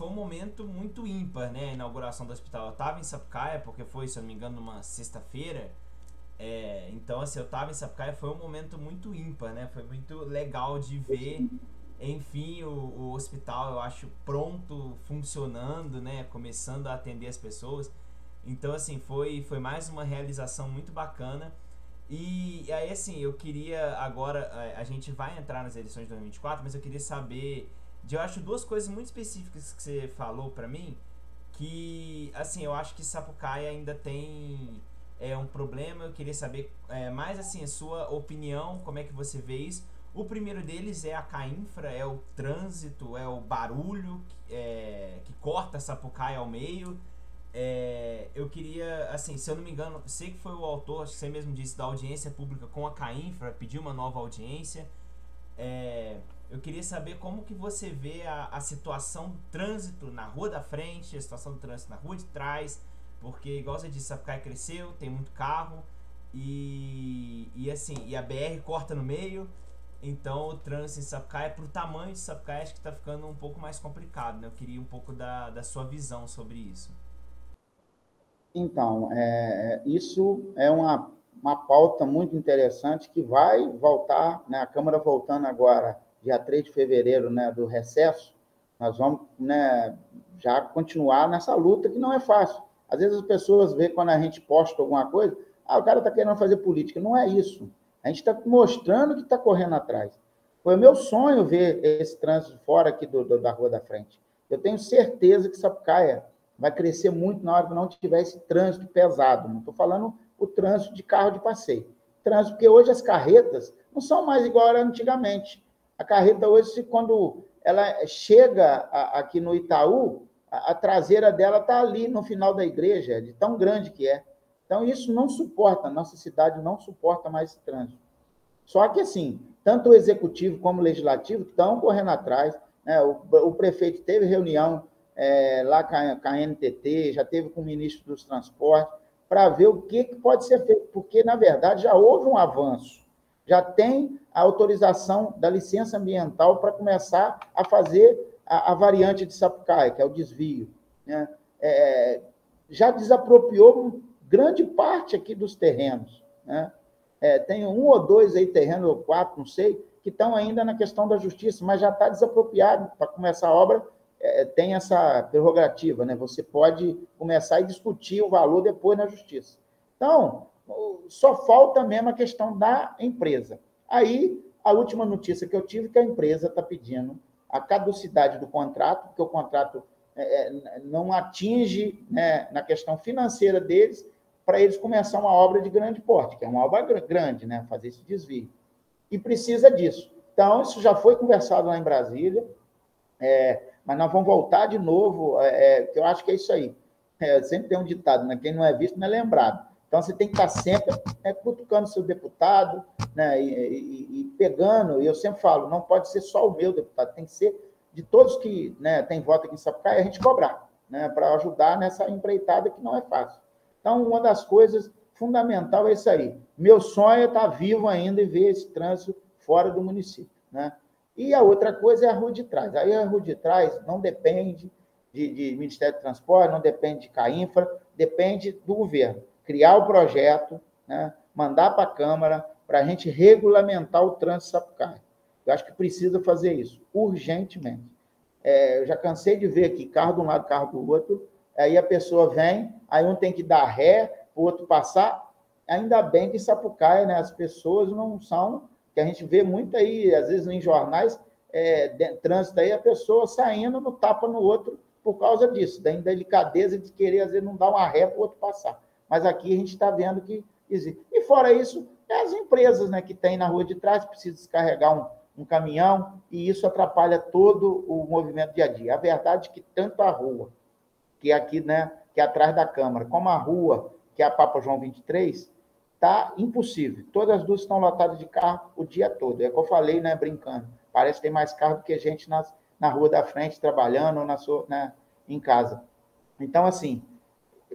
Speaker 1: um momento muito ímpar, né, a inauguração do hospital. Eu tava em Sapucaia, porque foi, se eu não me engano, numa sexta-feira. Então, assim, eu tava em Sapucaia, foi um momento muito ímpar, né? Foi muito legal de ver, enfim, o hospital, eu acho, pronto, funcionando, né? Começando a atender as pessoas. Então, assim, foi mais uma realização muito bacana. E aí, assim, eu queria agora, a gente vai entrar nas eleições de 2024, mas eu queria saber, eu acho, duas coisas muito específicas que você falou pra mim, que, assim, eu acho que Sapucaia ainda tem um problema. Eu queria saber mais, assim, a sua opinião, como é que você vê isso. O primeiro deles é a Cainfra, é o trânsito, é o barulho que corta Sapucaia ao meio. Eu queria, assim, se eu não me engano, sei que foi o autor, acho que você mesmo disse, da audiência pública com a Cainfra, pediu uma nova audiência. Eu queria saber como que você vê a situação do trânsito na rua da frente, a situação do trânsito na rua de trás, porque, igual você disse, Sapucaia cresceu, tem muito carro, assim, e a BR corta no meio, então o trânsito em Sapucaia, pro tamanho de Sapucaia, acho que tá ficando um pouco mais complicado, né? Eu queria um pouco da sua visão sobre isso.
Speaker 2: Então, isso é uma pauta muito interessante que vai voltar, né, a Câmara voltando agora, dia 3 de fevereiro, né, do recesso, nós vamos, né, já continuar nessa luta que não é fácil. Às vezes as pessoas veem quando a gente posta alguma coisa, o cara está querendo fazer política. Não é isso. A gente está mostrando que está correndo atrás. Foi meu sonho ver esse trânsito fora aqui da Rua da Frente. Eu tenho certeza que Sapucaia vai crescer muito na hora que não tiver esse trânsito pesado. Não estou falando o trânsito de carro de passeio. Trânsito, porque hoje as carretas não são mais igual era antigamente. A carreta hoje, quando ela chega aqui no Itaú, a traseira dela está ali no final da igreja, de tão grande que é. Então, isso não suporta, a nossa cidade não suporta mais esse trânsito. Só que, assim, tanto o executivo como o legislativo estão correndo atrás, né? O prefeito teve reunião lá com a NTT, já teve com o ministro dos Transportes, para ver o que pode ser feito, porque, na verdade, já houve um avanço, já tem a autorização da licença ambiental para começar a fazer a variante de Sapucaia, que é o desvio, né? Já desapropriou grande parte aqui dos terrenos, né? Tem um ou dois aí terrenos, ou 4, não sei, que estão ainda na questão da justiça, mas já está desapropriado. Para começar a obra, tem essa prerrogativa, né? Você pode começar e discutir o valor depois na justiça. Então, só falta mesmo a questão da empresa. Aí, a última notícia que eu tive é que a empresa está pedindo a caducidade do contrato, porque o contrato não atinge, né, na questão financeira deles, para eles começar uma obra de grande porte, que é uma obra grande, né, fazer esse desvio. E precisa disso. Então, isso já foi conversado lá em Brasília, mas nós vamos voltar de novo, que eu acho que é isso aí. Sempre tem um ditado, né? Quem não é visto não é lembrado. Então, você tem que estar sempre cutucando seu deputado, né, e pegando, e eu sempre falo, não pode ser só o meu deputado, tem que ser de todos que, né, têm voto aqui em Sapucaia, a gente cobrar, né, para ajudar nessa empreitada que não é fácil. Então, uma das coisas fundamentais é isso aí. Meu sonho é estar vivo ainda e ver esse trânsito fora do município, né? E a outra coisa é a rua de trás. Aí a rua de trás não depende de Ministério do Transporte, não depende de CAINFRA, depende do governo. Criar o projeto, né, mandar para a Câmara, para a gente regulamentar o trânsito Sapucaia. Eu acho que precisa fazer isso, urgentemente. Eu já cansei de ver aqui carro de um lado, carro do outro, aí a pessoa vem, aí um tem que dar ré, o outro passar. Ainda bem que em Sapucaia, né, as pessoas não são, que a gente vê muito aí, às vezes em jornais, trânsito aí, a pessoa saindo no tapa no outro por causa disso, da indelicadeza de querer, às vezes, não dar uma ré para o outro passar. Mas aqui a gente está vendo que existe. E fora isso, as empresas, né, que tem na rua de trás, precisam descarregar um caminhão, e isso atrapalha todo o movimento dia a dia. A verdade é que tanto a rua, que é aqui, né, que é atrás da Câmara, como a rua, que é a Papa João 23, está impossível. Todas as duas estão lotadas de carro o dia todo. É o que eu falei, né, brincando. Parece que tem mais carro do que gente na rua da frente, trabalhando, ou né, em casa. Então, assim,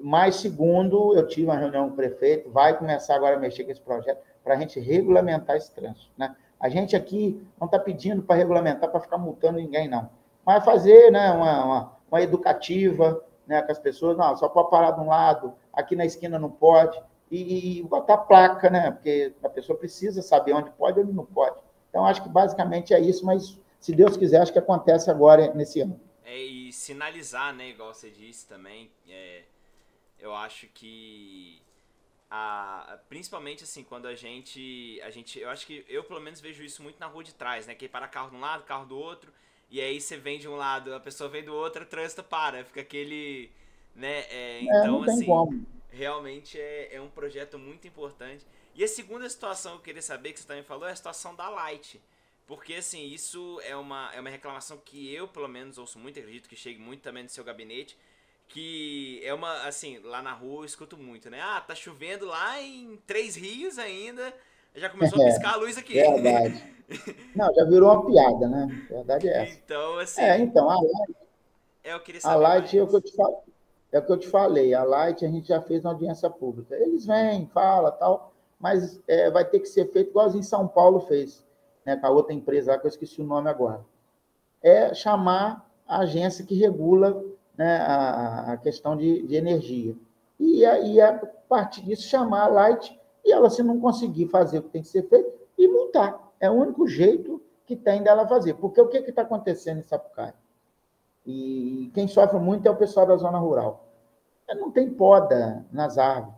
Speaker 2: mais segundo, eu tive uma reunião com o prefeito, vai começar agora a mexer com esse projeto para a gente regulamentar esse trânsito, né? A gente aqui não está pedindo para regulamentar, para ficar multando ninguém, não. Mas fazer, né, uma educativa, né, com as pessoas, não, só pode parar de um lado, aqui na esquina não pode, e botar placa, né, porque a pessoa precisa saber onde pode e onde não pode. Então, acho que basicamente é isso, mas se Deus quiser, acho que acontece agora nesse ano.
Speaker 1: E sinalizar, né, igual você disse também, eu acho que principalmente assim, quando a gente, eu acho que eu pelo menos vejo isso muito na rua de trás, né, que para carro de um lado, carro do outro, e aí você vem de um lado, a pessoa vem do outro, o trânsito para, fica aquele, né, então
Speaker 2: Não tem
Speaker 1: assim,
Speaker 2: como.
Speaker 1: realmente é um projeto muito importante. E a segunda situação que eu queria saber, que você também falou, é a situação da Light. Porque, assim, isso é uma reclamação que eu, pelo menos, ouço muito, acredito que chegue muito também no seu gabinete, que é uma, assim, lá na rua eu escuto muito, né? Ah, tá chovendo lá em Três Rios ainda, já começou a piscar a luz aqui.
Speaker 2: Verdade. Não, já virou uma piada, né? A verdade é essa.
Speaker 1: Então, assim,
Speaker 2: Então,
Speaker 1: eu queria
Speaker 2: a
Speaker 1: saber
Speaker 2: Light
Speaker 1: mais.
Speaker 2: é o que eu te falei, a Light a gente já fez na audiência pública. Eles vêm, falam, tal, mas vai ter que ser feito igualzinho em São Paulo fez, né, com a outra empresa lá, que eu esqueci o nome agora. É chamar a agência que regula, né, a questão de energia. e a partir disso chamar a Light e ela, se não conseguir fazer o que tem que ser feito, e multar. É o único jeito que tem dela fazer. Porque o que está acontecendo em Sapucaí? E quem sofre muito é o pessoal da zona rural. Não tem poda nas árvores.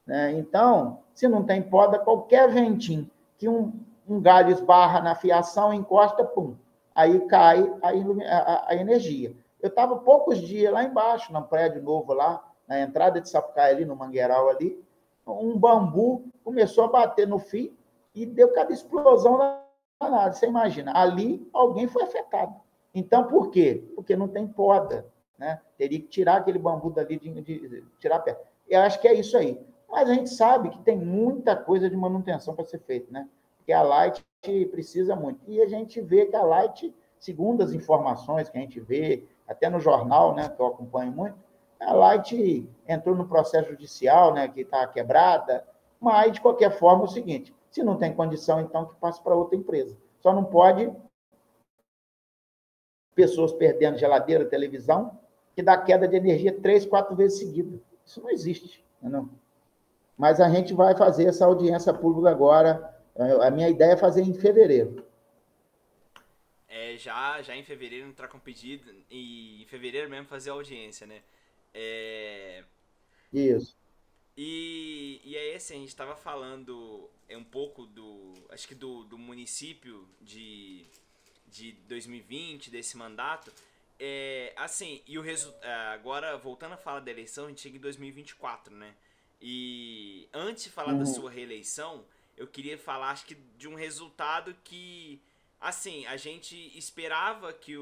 Speaker 2: Né? Então, se não tem poda, qualquer ventinho que um galho esbarra na fiação, encosta, pum, aí cai a energia. Eu estava poucos dias lá embaixo, no prédio novo lá, na entrada de Sapucaí, ali no Mangueiral, ali, um bambu começou a bater no fio e deu cada explosão danada. Você imagina, ali alguém foi afetado. Então, por quê? Porque não tem poda. Né? Teria que tirar aquele bambu dali, tirar a pedra. Eu acho que é isso aí. Mas a gente sabe que tem muita coisa de manutenção para ser feita, né? Porque a Light precisa muito. E a gente vê que a Light, segundo as informações que a gente vê, até no jornal, né, que eu acompanho muito, a Light entrou no processo judicial, né, que está quebrada, mas, de qualquer forma, é o seguinte, se não tem condição, então, que passe para outra empresa. Só não pode pessoas perdendo geladeira, televisão, que dá queda de energia 3, 4 vezes seguida. Isso não existe. Não. Mas a gente vai fazer essa audiência pública agora. A minha ideia é fazer em fevereiro.
Speaker 1: Já em fevereiro entrar com pedido e em fevereiro mesmo fazer a audiência, né?
Speaker 2: Isso.
Speaker 1: E aí, assim, a gente estava falando um pouco acho que do município de 2020, desse mandato. Assim, e agora, voltando a falar da eleição, a gente chega em 2024, né? E antes de falar da sua reeleição, eu queria falar, acho que, de um resultado que, assim, a gente esperava que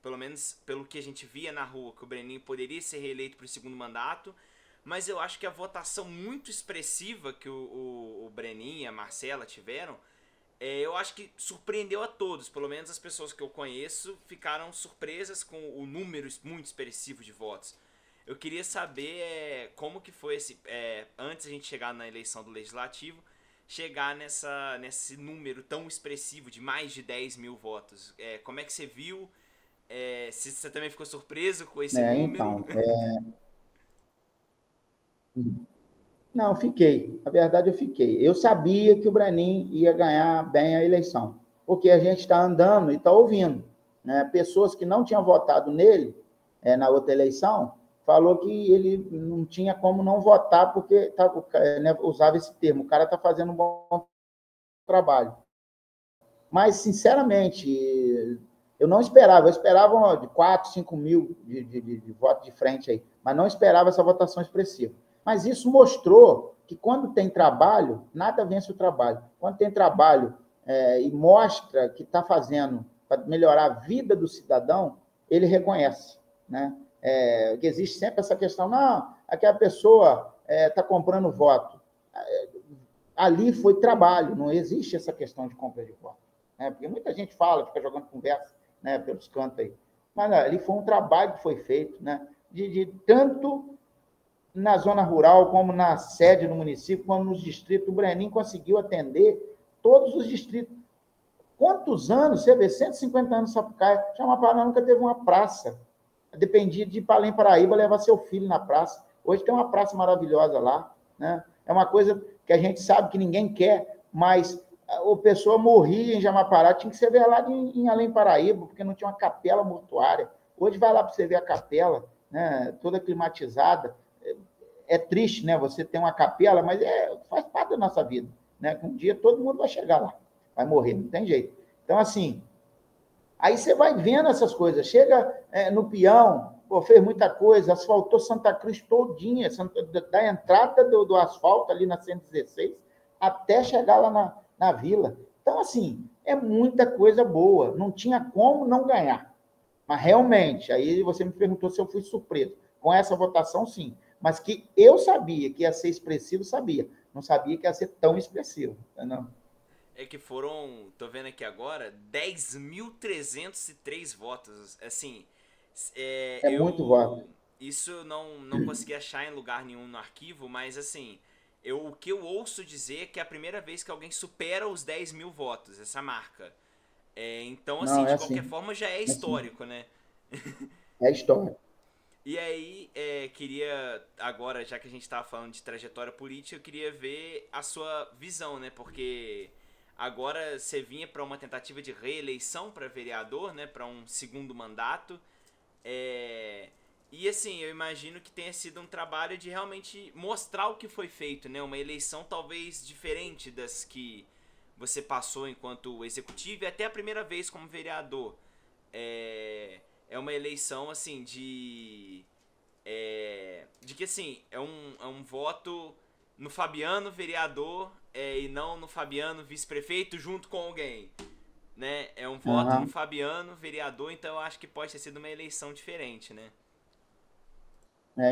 Speaker 1: pelo menos pelo que a gente via na rua, que o Breninho poderia ser reeleito para o segundo mandato, mas eu acho que a votação muito expressiva que o Breninho e a Marcela tiveram, eu acho que surpreendeu a todos, pelo menos as pessoas que eu conheço ficaram surpresas com o número muito expressivo de votos. Eu queria saber como que foi antes a gente chegar na eleição do Legislativo, chegar nesse número tão expressivo de mais de 10 mil votos. Como é que você viu? Se você também ficou surpreso com esse número?
Speaker 2: Então, não, fiquei. Na verdade, eu fiquei. Eu sabia que o Brenin ia ganhar bem a eleição, porque a gente está andando e está ouvindo. Né? Pessoas que não tinham votado nele na outra eleição, falou que ele não tinha como não votar, porque usava esse termo, o cara está fazendo um bom trabalho. Mas, sinceramente, eu não esperava. Eu esperava de 4, 5 mil de votos de frente aí, mas não esperava essa votação expressiva. Mas isso mostrou que, quando tem trabalho, nada vence o trabalho. Quando tem trabalho e mostra que está fazendo para melhorar a vida do cidadão, ele reconhece. Né? Que existe sempre essa questão, não, aquela pessoa está comprando voto. Ali foi trabalho, não existe essa questão de compra de voto. Né? Porque muita gente fala, fica jogando conversa, né, pelos cantos aí. Mas ali foi um trabalho que foi feito, né, de tanto na zona rural, como na sede do município, como nos distritos. O Brenin conseguiu atender todos os distritos. Quantos anos, você vê, 150 anos em Sapucaí, Jaguapara nunca teve uma praça. Dependia de ir para Além Paraíba levar seu filho na praça. Hoje tem uma praça maravilhosa lá. Né? É uma coisa que a gente sabe que ninguém quer, mas a pessoa morria em Jamapará, tinha que ser velado em Além Paraíba, porque não tinha uma capela mortuária. Hoje vai lá para você ver a capela, né, toda climatizada. É triste, né? Você tem uma capela, mas faz parte da nossa vida. Né? Um dia todo mundo vai chegar lá, vai morrer, não tem jeito. Então, assim, aí você vai vendo essas coisas. Chega no peão, fez muita coisa, asfaltou Santa Cruz todinha, da entrada do asfalto ali na 116 até chegar lá na vila. Então, assim, é muita coisa boa. Não tinha como não ganhar. Mas, realmente, aí você me perguntou se eu fui surpreso. Com essa votação, sim. Mas que eu sabia que ia ser expressivo, sabia. Não sabia que ia ser tão expressivo. Não.
Speaker 1: Que foram, tô vendo aqui agora, 10.303 votos. Assim,
Speaker 2: Muito voto.
Speaker 1: Isso eu não consegui achar em lugar nenhum no arquivo, mas assim, o que eu ouço dizer é que é a primeira vez que alguém supera os 10 mil votos, essa marca. Então, assim,
Speaker 2: Não,
Speaker 1: de
Speaker 2: é
Speaker 1: qualquer
Speaker 2: assim.
Speaker 1: forma já é histórico, né?
Speaker 2: É história.
Speaker 1: E aí, queria, agora, já que a gente estava falando de trajetória política, eu queria ver a sua visão, né? Porque agora você vinha para uma tentativa de reeleição para vereador, né? Para um segundo mandato. E assim, eu imagino que tenha sido um trabalho de realmente mostrar o que foi feito, né? Uma eleição talvez diferente das que você passou enquanto executivo e até a primeira vez como vereador. É uma eleição assim de que assim é um voto no Fabiano vereador e não no Fabiano vice-prefeito junto com alguém, né? É um voto no
Speaker 2: Aham.
Speaker 1: Fabiano vereador, então eu acho que pode ter sido uma eleição diferente, né?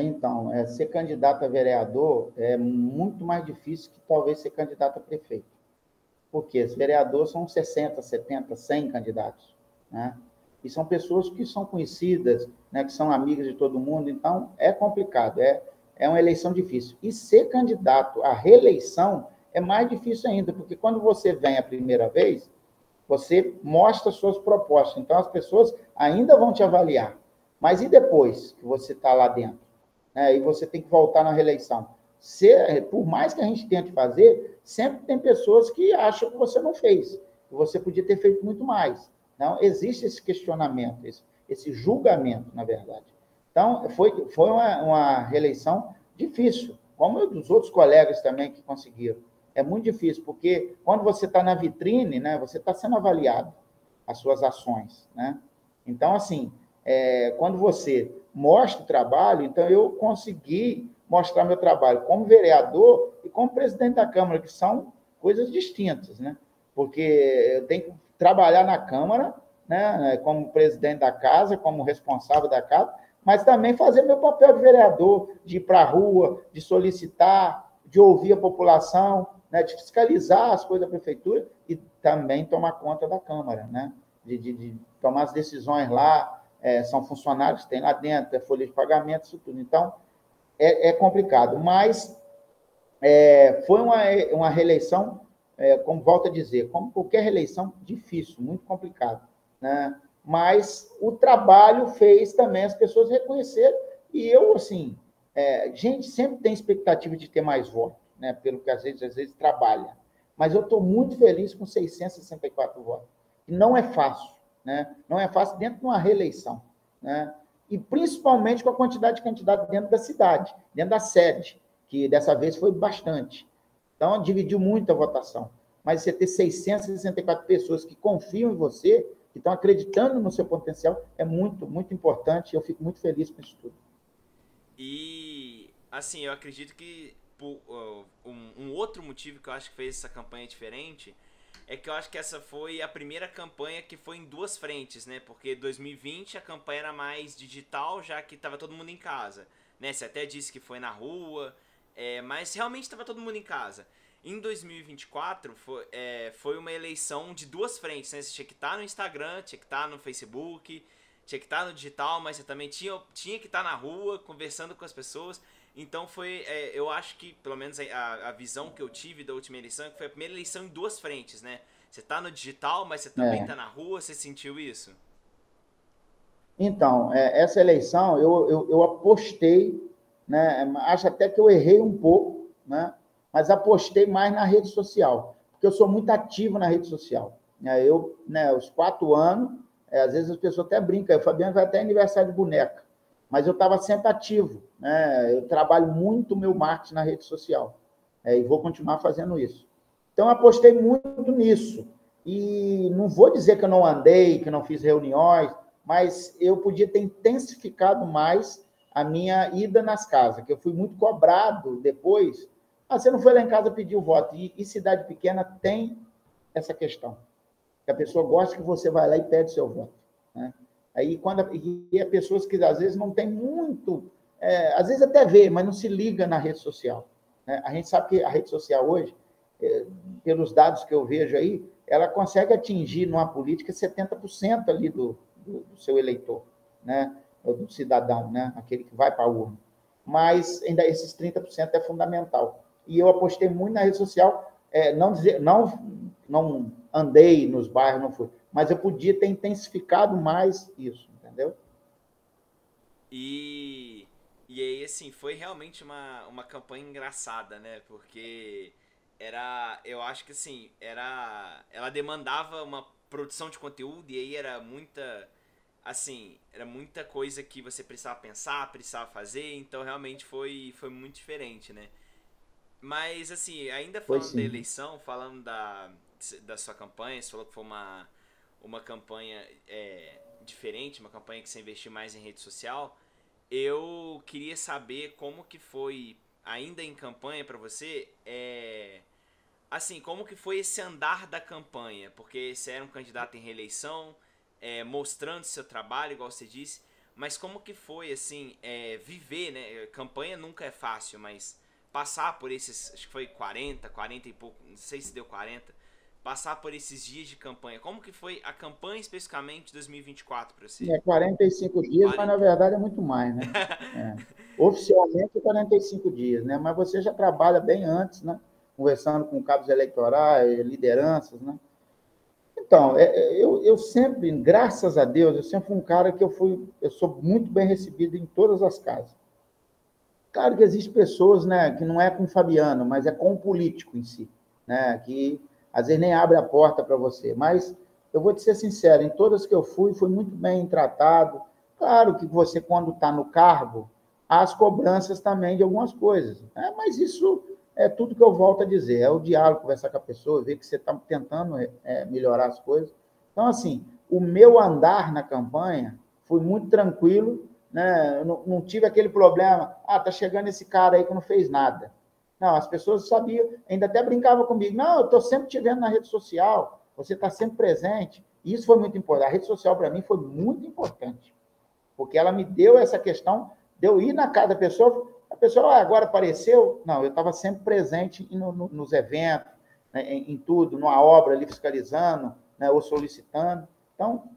Speaker 2: Então, ser candidato a vereador é muito mais difícil que talvez ser candidato a prefeito. Porque os vereadores são 60, 70, 100 candidatos, né? E são pessoas que são conhecidas, né, que são amigas de todo mundo, então é complicado, é uma eleição difícil. E ser candidato à reeleição é mais difícil ainda, porque quando você vem a primeira vez, você mostra suas propostas, então as pessoas ainda vão te avaliar. Mas e depois que você está lá dentro? E você tem que voltar na reeleição. Por mais que a gente tente fazer, sempre tem pessoas que acham que você não fez, que você podia ter feito muito mais. Não existe esse questionamento, esse julgamento, na verdade. Então, foi uma reeleição difícil, como dos outros colegas também que conseguiram. É muito difícil, porque quando você está na vitrine, né, você está sendo avaliado, as suas ações. Né? Então, assim, quando você mostra o trabalho, então eu consegui mostrar meu trabalho como vereador e como presidente da Câmara, que são coisas distintas, né? Porque eu tenho que trabalhar na Câmara, né, como presidente da casa, como responsável da casa, mas também fazer meu papel de vereador, de ir para a rua, de solicitar, de ouvir a população, né, de fiscalizar as coisas da prefeitura e também tomar conta da Câmara, né? De tomar as decisões lá, são funcionários que tem lá dentro, folha de pagamento, isso tudo. Então, é complicado, mas foi uma reeleição, como volto a dizer, como qualquer reeleição, difícil, muito complicado. Né? Mas o trabalho fez também as pessoas reconhecerem, e eu, assim, gente sempre tem expectativa de ter mais votos, né? Pelo que às vezes trabalha. Mas eu estou muito feliz com 664 votos. E não é fácil, né? Não é fácil dentro de uma reeleição, né? E principalmente com a quantidade de candidatos dentro da cidade, dentro da sede, que dessa vez foi bastante. Então, dividiu muito a votação. Mas você ter 664 pessoas que confiam em você, que estão acreditando no seu potencial, é muito, muito importante. Eu fico muito feliz com isso tudo.
Speaker 1: E assim, eu acredito que um outro motivo que eu acho que fez essa campanha diferente é que eu acho que essa foi a primeira campanha que foi em duas frentes, né? Porque 2020 a campanha era mais digital, já que estava todo mundo em casa, né? Você até disse que foi na rua, mas realmente estava todo mundo em casa. Em 2024 foi uma eleição de duas frentes, né? Você tinha que estar no Instagram, tinha que estar no Facebook, tinha que estar no digital, mas você também tinha que estar na rua, conversando com as pessoas. Então eu acho que, pelo menos a visão que eu tive da última eleição, é que foi a primeira eleição em duas frentes, né? Você tá no digital, mas você também tá
Speaker 2: É.
Speaker 1: na rua, você sentiu isso?
Speaker 2: Então, essa eleição eu apostei, né? Acho até que eu errei um pouco, né? Mas apostei mais na rede social, porque eu sou muito ativo na rede social. Né? Né, os 4 anos, às vezes as pessoas até brincam, o Fabiano vai até aniversário de boneca, mas eu estava sempre ativo. Né? Eu trabalho muito o meu marketing na rede social, e vou continuar fazendo isso. Então, apostei muito nisso. E não vou dizer que eu não andei, que não fiz reuniões, mas eu podia ter intensificado mais a minha ida nas casas, que eu fui muito cobrado depois. Você não foi lá em casa pedir o voto. E cidade pequena tem essa questão, que a pessoa gosta que você vai lá e pede seu voto. Né? Aí, e é pessoas que às vezes não tem muito, às vezes até vê, mas não se liga na rede social. Né? A gente sabe que a rede social hoje, pelos dados que eu vejo aí, ela consegue atingir numa política 70% ali do seu eleitor, né? Do cidadão, né? Aquele que vai para a urna. Mas ainda esses 30% é fundamental. E eu apostei muito na rede social, não andei nos bairros, não fui, mas eu podia ter intensificado mais isso, entendeu?
Speaker 1: E, e aí, assim, foi realmente uma campanha engraçada, né? Porque eu acho que assim, ela demandava uma produção de conteúdo e aí era muita coisa que você precisava pensar, precisava fazer, então realmente foi muito diferente, né? Mas, assim, ainda
Speaker 2: Foi
Speaker 1: falando da
Speaker 2: sim.
Speaker 1: eleição, falando da sua campanha, você falou que foi uma campanha diferente, uma campanha que você investiu mais em rede social. Eu queria saber como que foi, ainda em campanha para você, assim, como que foi esse andar da campanha? Porque você era um candidato em reeleição, mostrando seu trabalho, igual você disse, mas como que foi, assim, viver, né? Campanha nunca é fácil, mas passar por esses, acho que foi 40 e pouco, não sei se deu 40, passar por esses dias de campanha. Como que foi a campanha especificamente de 2024 para você?
Speaker 2: 45 dias, mas na
Speaker 1: 40.
Speaker 2: verdade é muito mais, né? É. Oficialmente 45 dias, né? Mas você já trabalha bem antes, né? Conversando com cabos eleitorais, lideranças, né? Então, eu sempre, graças a Deus, eu sempre fui um cara que eu sou muito bem recebido em todas as casas. Claro que existem pessoas, né, que não é com o Fabiano, mas é com o político em si, né, que às vezes nem abre a porta para você. Mas eu vou te ser sincero, em todas que eu fui muito bem tratado. Claro que você, quando está no cargo, há as cobranças também de algumas coisas, né? Mas isso é tudo que eu volto a dizer, é o diálogo, conversar com a pessoa, ver que você está tentando melhorar as coisas. Então, assim, o meu andar na campanha foi muito tranquilo, né? Eu não tive aquele problema, tá chegando esse cara aí que não fez nada. Não, as pessoas sabiam, ainda até brincavam comigo, não, eu estou sempre te vendo na rede social, você está sempre presente. E isso foi muito importante. A rede social, para mim, foi muito importante, porque ela me deu essa questão de eu ir na casa da pessoa, a pessoa agora apareceu. Não, eu estava sempre presente nos eventos, né, em tudo, numa obra ali fiscalizando, né, ou solicitando. Então,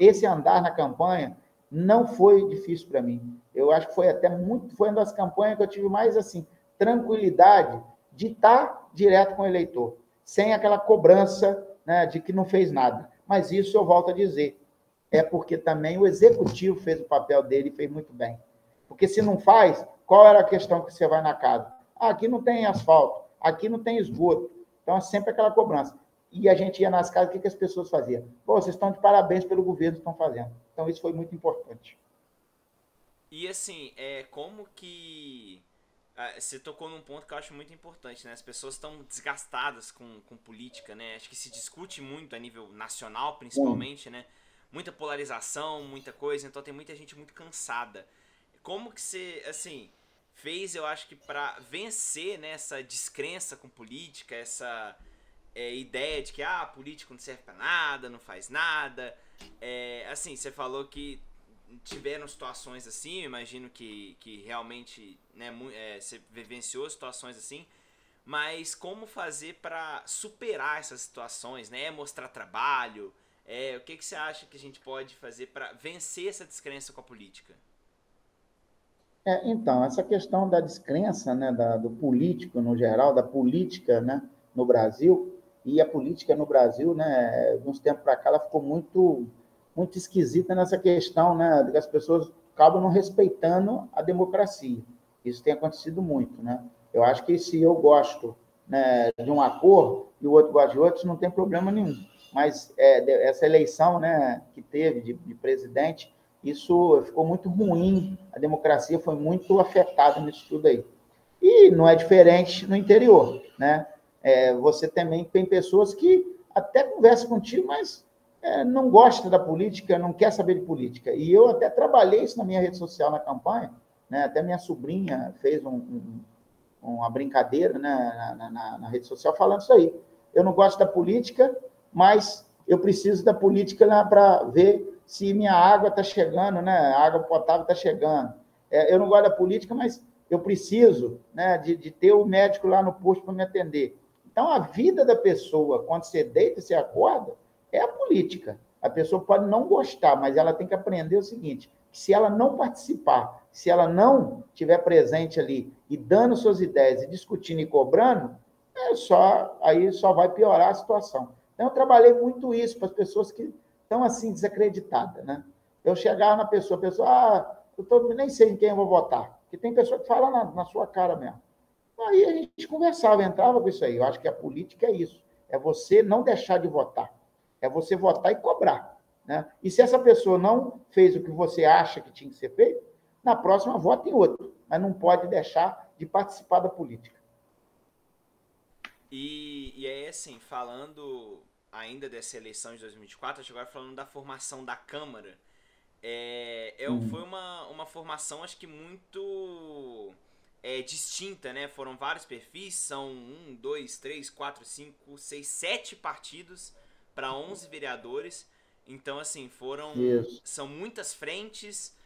Speaker 2: esse andar na campanha não foi difícil para mim. Eu acho que foi uma das campanhas que eu tive mais assim tranquilidade de estar direto com o eleitor, sem aquela cobrança, né, de que não fez nada. Mas isso eu volto a dizer, é porque também o executivo fez o papel dele e fez muito bem. Porque se não faz, qual era a questão que você vai na casa? Aqui não tem asfalto, aqui não tem esgoto. Então é sempre aquela cobrança. E a gente ia nas casas, o que as pessoas faziam? Pô, vocês estão de parabéns pelo governo que estão fazendo. Então isso foi muito importante.
Speaker 1: E assim, como que. Você tocou num ponto que eu acho muito importante, né? As pessoas estão desgastadas com política, né? Acho que se discute muito a nível nacional,
Speaker 2: Sim.
Speaker 1: principalmente, né? Muita polarização, muita coisa, então tem muita gente muito cansada. Como que você, assim, fez, eu acho que pra vencer, né, essa descrença com política, essa ideia de que, político não serve pra nada, não faz nada. Assim, você falou que tiveram situações assim, eu imagino que realmente, né, você vivenciou situações assim, mas como fazer para superar essas situações, né? Mostrar trabalho, o que você acha que a gente pode fazer para vencer essa descrença com a política?
Speaker 2: Então, essa questão da descrença, né, do político no geral, da política, né, no Brasil, e a política no Brasil, né, de uns tempos para cá, ela ficou muito esquisita nessa questão, né, de que as pessoas acabam não respeitando a democracia. Isso tem acontecido muito, né? Eu acho que se eu gosto, né, de uma cor e o outro gosta de outro, não tem problema nenhum. Mas essa eleição, né, que teve de presidente, isso ficou muito ruim, a democracia foi muito afetada nisso tudo aí. E não é diferente no interior, né? Você também tem pessoas que até conversam contigo, mas não gosta da política, não quer saber de política. E eu até trabalhei isso na minha rede social, na campanha, né? Até minha sobrinha fez uma brincadeira, né, na rede social falando isso aí. Eu não gosto da política, mas eu preciso da política, né, para ver se minha água está chegando, né, a água potável está chegando. Eu não gosto da política, mas eu preciso, né, de ter o médico lá no posto para me atender. Então, a vida da pessoa, quando você deita e você acorda, é a política. A pessoa pode não gostar, mas ela tem que aprender o seguinte: se ela não participar, se ela não estiver presente ali e dando suas ideias e discutindo e cobrando, aí só vai piorar a situação. Então, eu trabalhei muito isso para as pessoas que estão assim desacreditadas, né? Eu chegava na pessoa, nem sei em quem eu vou votar. Porque tem pessoa que fala na sua cara mesmo. Aí a gente conversava, entrava com isso aí. Eu acho que a política é isso. É você não deixar de votar. É você votar e cobrar. Né? E se essa pessoa não fez o que você acha que tinha que ser feito, na próxima vota em outro. Mas não pode deixar de participar da política.
Speaker 1: E aí, assim, falando ainda dessa eleição de 2024, acho que agora falando da formação da Câmara, foi uma formação, acho que muito distinta, né? Foram vários perfis, são 7 partidos para 11 vereadores. Então, assim,
Speaker 2: Isso.
Speaker 1: são muitas frentes,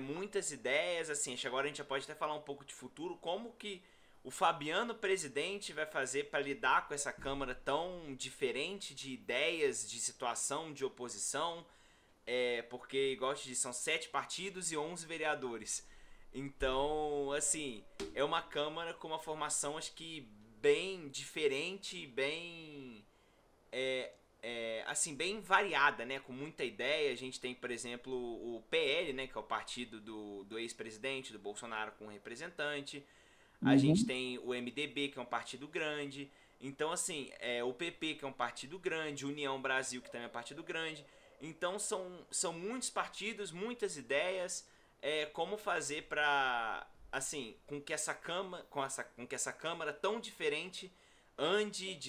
Speaker 1: muitas ideias, assim, acho que agora a gente já pode até falar um pouco de futuro, como que o Fabiano presidente vai fazer para lidar com essa Câmara tão diferente de ideias, de situação, de oposição, porque, igual eu te disse, são 7 partidos e 11 vereadores. Então, assim, é uma Câmara com uma formação, acho que bem diferente, bem, assim, bem variada, né? Com muita ideia. A gente tem, por exemplo, o PL, né? Que é o partido do ex-presidente, do Bolsonaro, com representante. A gente tem o MDB, que é um partido grande. Então, assim, o PP, que é um partido grande, União Brasil, que também é um partido grande. Então, são muitos partidos, muitas ideias, como fazer para, assim, com que essa Câmara tão diferente ande,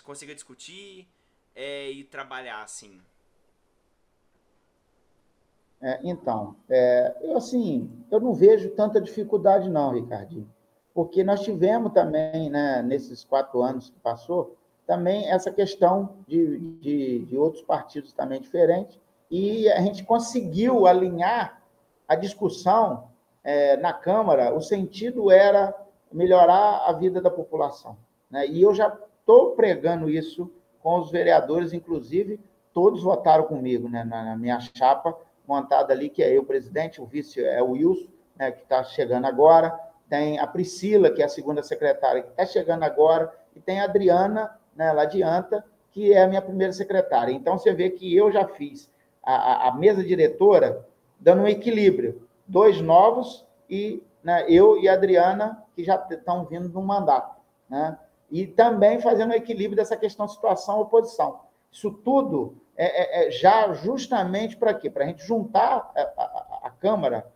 Speaker 1: consiga discutir e trabalhar, assim.
Speaker 2: Então, eu não vejo tanta dificuldade não, Ricardinho, porque nós tivemos também, né, nesses 4 anos que passou, também essa questão de outros partidos também diferentes, e a gente conseguiu alinhar a discussão na Câmara, o sentido era melhorar a vida da população. Né? E eu já estou pregando isso com os vereadores, inclusive, todos votaram comigo, né, na minha chapa, montada ali, que é eu, presidente, o vice é o Wilson, né, que está chegando agora, tem a Priscila, que é a segunda secretária, que está chegando agora, e tem a Adriana, né, lá de Anta, que é a minha primeira secretária. Então, você vê que eu já fiz a mesa diretora dando um equilíbrio. 2 novos e, né, eu e a Adriana, que já estão vindo de um mandato. Né? E também fazendo o equilíbrio dessa questão situação-oposição. Isso tudo já justamente para quê? Para a gente juntar a Câmara.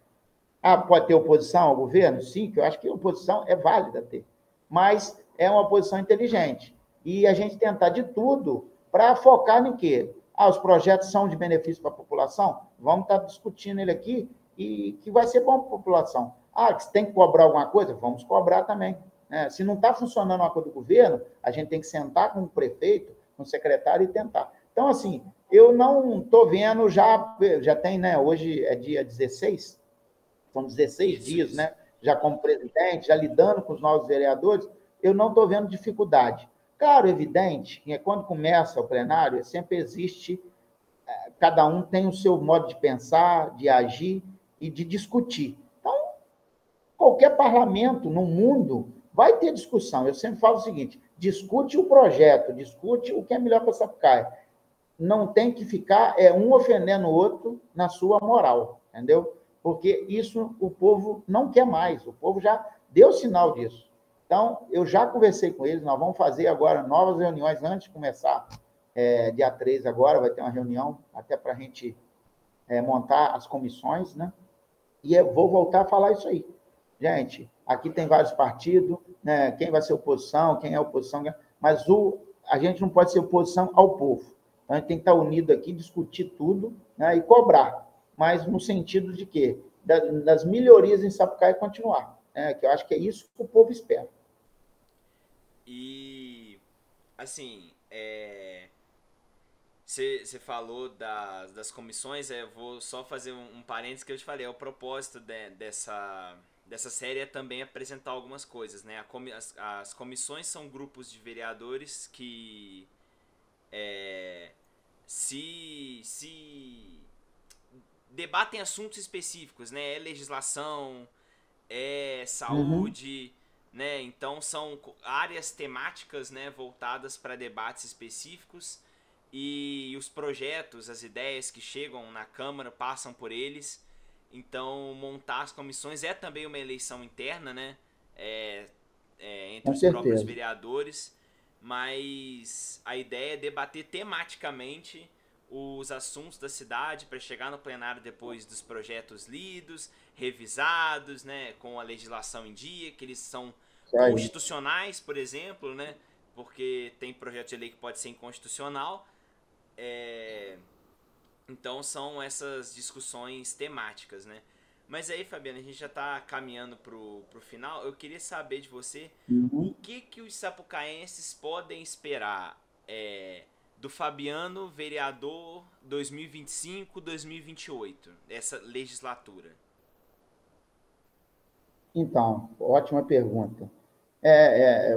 Speaker 2: Pode ter oposição ao governo? Sim, que eu acho que a oposição é válida ter, mas é uma oposição inteligente. E a gente tentar de tudo para focar em quê? Os projetos são de benefício para a população? Vamos estar discutindo ele aqui e que vai ser bom para a população. Que tem que cobrar alguma coisa? Vamos cobrar também. Né? Se não está funcionando uma coisa do governo, a gente tem que sentar com o prefeito, com o secretário e tentar. Então, assim, eu não estou vendo, já tem, né? Hoje é dia 16, são 16 dias, né? Já como presidente, já lidando com os novos vereadores, eu não estou vendo dificuldade. Claro, evidente, que quando começa o plenário, sempre existe, cada um tem o seu modo de pensar, de agir e de discutir. Então, qualquer parlamento no mundo vai ter discussão. Eu sempre falo o seguinte, discute o projeto, discute o que é melhor para Sapucaia. Não tem que ficar um ofendendo o outro na sua moral, entendeu? Porque isso o povo não quer mais, o povo já deu sinal disso. Então, eu já conversei com eles, nós vamos fazer agora novas reuniões antes de começar, dia 3 agora, vai ter uma reunião até para a gente montar as comissões, né? E eu vou voltar a falar isso aí. Gente, aqui tem vários partidos, né? Quem vai ser oposição, quem é oposição, mas a gente não pode ser oposição ao povo. Então, a gente tem que estar unido aqui, discutir tudo, né? E cobrar, mas no sentido de quê? Das melhorias em Sapucaia continuar, né? Que eu acho que é isso que o povo espera.
Speaker 1: E, assim, você falou das comissões, eu vou só fazer um parênteses que eu te falei, o propósito dessa série é também apresentar algumas coisas, né? As comissões são grupos de vereadores que se debatem assuntos específicos, né? É legislação, é saúde, né? Então são áreas temáticas, né, voltadas para debates específicos, e os projetos, as ideias que chegam na Câmara passam por eles. Então, montar as comissões é também uma eleição interna, né? Entre
Speaker 2: Com
Speaker 1: os próprios
Speaker 2: certeza.
Speaker 1: vereadores, mas a ideia é debater tematicamente os assuntos da cidade para chegar no plenário depois dos projetos lidos, revisados, né, com a legislação em dia, que eles são
Speaker 2: Isso aí.
Speaker 1: constitucionais, por exemplo, né, porque tem projeto de lei que pode ser inconstitucional. É, então são essas discussões temáticas, né? Mas aí, Fabiano, a gente já está caminhando pro final. Eu queria saber de você o
Speaker 2: Uhum.
Speaker 1: que os sapucaenses podem esperar do Fabiano, vereador 2025-2028, essa legislatura.
Speaker 2: Então, ótima pergunta.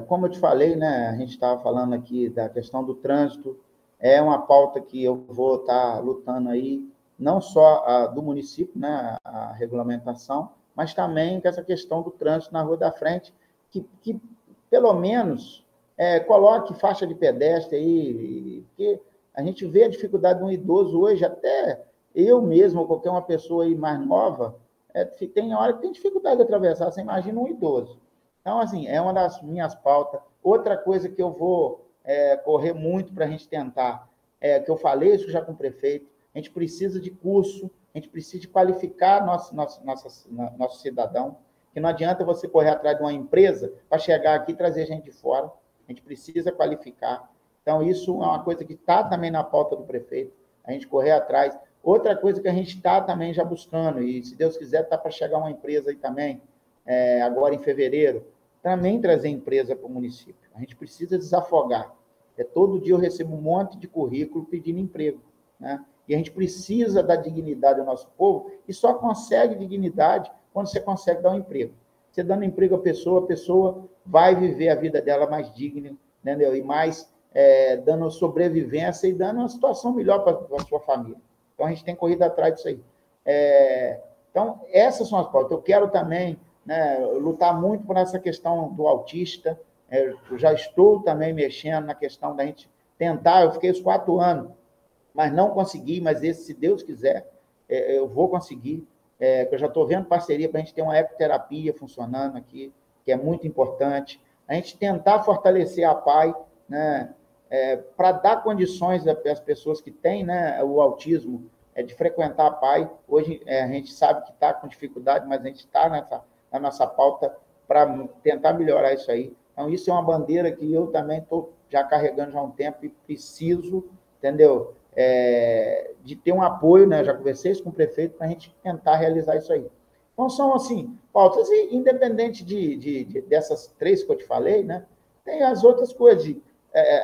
Speaker 2: Como eu te falei, né, a gente estava falando aqui da questão do trânsito, é uma pauta que eu vou estar lutando aí, não só do município, né, a regulamentação, mas também com essa questão do trânsito na Rua da Frente, que pelo menos coloque faixa de pedestre aí, porque a gente vê a dificuldade de um idoso hoje, até eu mesmo, ou qualquer uma pessoa aí mais nova, tem hora que tem dificuldade de atravessar, você imagina um idoso. Então, assim, é uma das minhas pautas. Outra coisa que eu vou correr muito para a gente tentar, que eu falei isso já com o prefeito, a gente precisa de curso, a gente precisa de qualificar nosso cidadão, que não adianta você correr atrás de uma empresa para chegar aqui e trazer gente de fora, a gente precisa qualificar. Então, isso é uma coisa que está também na pauta do prefeito, a gente correr atrás. Outra coisa que a gente está também já buscando, e se Deus quiser, está para chegar uma empresa aí também, agora em fevereiro, também trazer empresa para o município. A gente precisa desafogar. Todo dia eu recebo um monte de currículo pedindo emprego, né? E a gente precisa dar dignidade ao nosso povo e só consegue dignidade quando você consegue dar um emprego. Você dando emprego à pessoa, a pessoa vai viver a vida dela mais digna, entendeu? E mais dando sobrevivência e dando uma situação melhor para a sua família. Então, a gente tem corrido atrás disso aí. Então, essas são as pautas. Eu quero também, né, lutar muito por essa questão do autista. Eu já estou também mexendo na questão da gente tentar. Eu fiquei os 4 anos, mas não consegui. Mas esse, se Deus quiser, eu vou conseguir. Eu já estou vendo parceria para a gente ter uma ecoterapia funcionando aqui, que é muito importante. A gente tentar fortalecer a PAI, né, para dar condições às pessoas que têm, né, o autismo, de frequentar a PAI. Hoje a gente sabe que está com dificuldade, mas a gente está na nossa pauta para tentar melhorar isso aí. Então, isso é uma bandeira que eu também estou já carregando já há um tempo e preciso, entendeu? De ter um apoio, né? Eu já conversei isso com o prefeito para a gente tentar realizar isso aí. Então, são, assim, pautas, e independente dessas três que eu te falei, né? Tem as outras coisas,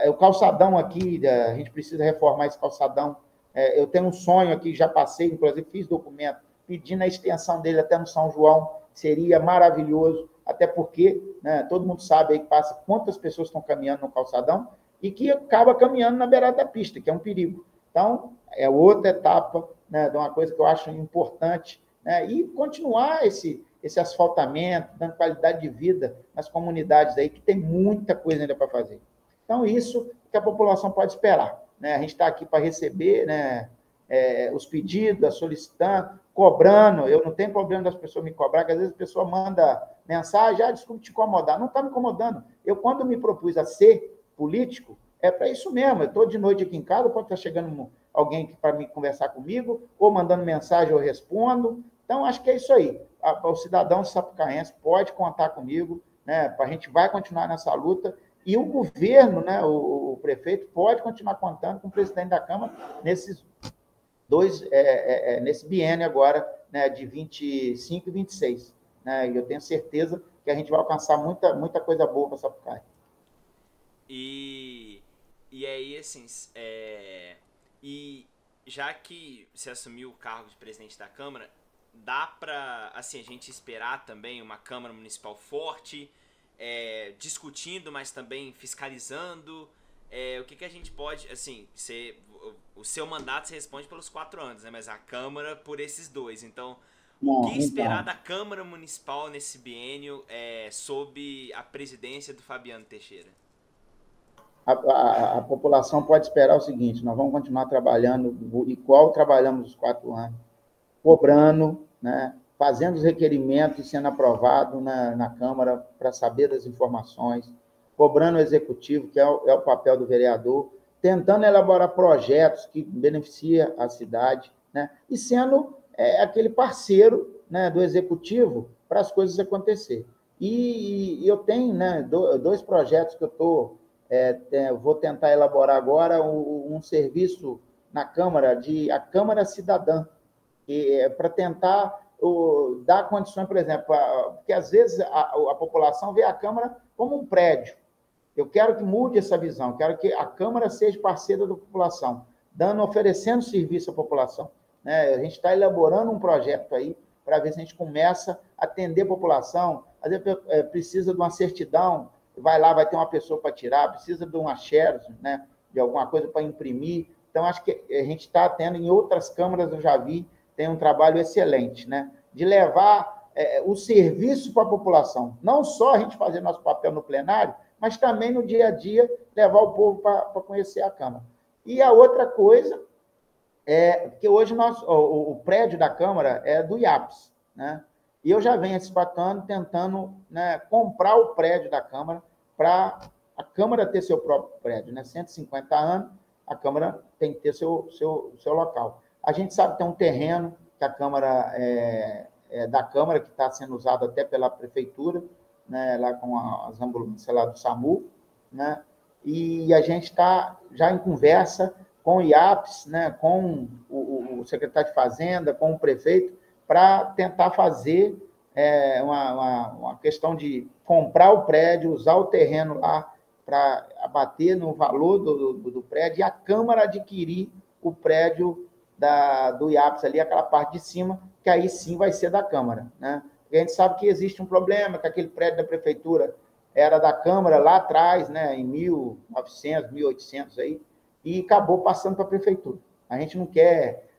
Speaker 2: o calçadão aqui, a gente precisa reformar esse calçadão. Eu tenho um sonho aqui, já passei, inclusive fiz documento, pedindo a extensão dele até no São João, seria maravilhoso, até porque, né, todo mundo sabe aí que passa quantas pessoas estão caminhando no calçadão e que acaba caminhando na beirada da pista, que é um perigo. Então, é outra etapa, né, de uma coisa que eu acho importante, né, e continuar esse asfaltamento, dando qualidade de vida nas comunidades aí, que tem muita coisa ainda para fazer. Então, isso que a população pode esperar, né? A gente está aqui para receber, né, os pedidos, solicitando, cobrando. Eu não tenho problema das pessoas me cobrar, que às vezes a pessoa manda mensagem, desculpe te incomodar. Não está me incomodando. Eu, quando me propus a ser político, é para isso mesmo. Eu estou de noite aqui em casa, pode estar chegando alguém para me conversar comigo, ou mandando mensagem, eu respondo. Então, acho que é isso aí. O cidadão sapucaense pode contar comigo, né? A gente vai continuar nessa luta. E o governo, né, o prefeito, pode continuar contando com o presidente da Câmara nesse biênio agora, né, de 25 e 26. Né, e eu tenho certeza que a gente vai alcançar muita coisa boa para Sapucaí.
Speaker 1: E aí, assim, e já que você assumiu o cargo de presidente da Câmara, dá para, assim, a gente esperar também uma Câmara Municipal forte, discutindo, mas também fiscalizando. O que a gente pode, assim, o seu mandato se responde pelos 4 anos, né? Mas a Câmara por esses 2. Então, o que
Speaker 2: Não,
Speaker 1: esperar
Speaker 2: então,
Speaker 1: da Câmara Municipal nesse biênio sob a presidência do Fabiano Teixeira?
Speaker 2: a população pode esperar o seguinte: nós vamos continuar trabalhando igual trabalhamos os 4 anos, cobrando, né, fazendo os requerimentos e sendo aprovado na Câmara para saber das informações, cobrando o executivo, que é o papel do vereador, tentando elaborar projetos que beneficiem a cidade, né, e sendo aquele parceiro, né, do executivo para as coisas acontecerem. E eu tenho, né, dois projetos que eu vou tentar elaborar agora, um serviço na Câmara, a Câmara Cidadã, para tentar dar condições, por exemplo, porque às vezes a população vê a Câmara como um prédio. Eu quero que mude essa visão, quero que a Câmara seja parceira da população, oferecendo serviço à população, né? A gente está elaborando um projeto aí para ver se a gente começa a atender a população. Às vezes precisa de uma certidão, vai lá, vai ter uma pessoa para tirar, precisa de uma xerox, né? De alguma coisa para imprimir. Então, acho que a gente está tendo, em outras câmaras, eu já vi, tem um trabalho excelente, né? De levar o serviço para a população. Não só a gente fazer nosso papel no plenário, mas também no dia a dia levar o povo para conhecer a Câmara. E a outra coisa que hoje o prédio da Câmara é do IAPS, né? E eu já venho esses 4 anos tentando, né, comprar o prédio da Câmara para a Câmara ter seu próprio prédio, né? 150 anos, a Câmara tem que ter seu local. A gente sabe que tem um terreno que a Câmara da Câmara, que está sendo usado até pela Prefeitura, né, lá com as ambulâncias lá do SAMU, né? E a gente está já em conversa com o IAPS, né, com o secretário de Fazenda, com o prefeito, para tentar fazer uma questão de comprar o prédio, usar o terreno lá para abater no valor do prédio e a Câmara adquirir o prédio do IAPS ali, aquela parte de cima, que aí sim vai ser da Câmara, né? E a gente sabe que existe um problema, que aquele prédio da Prefeitura era da Câmara lá atrás, né, em 1900, 1800 aí, e acabou passando para a Prefeitura. A gente não quer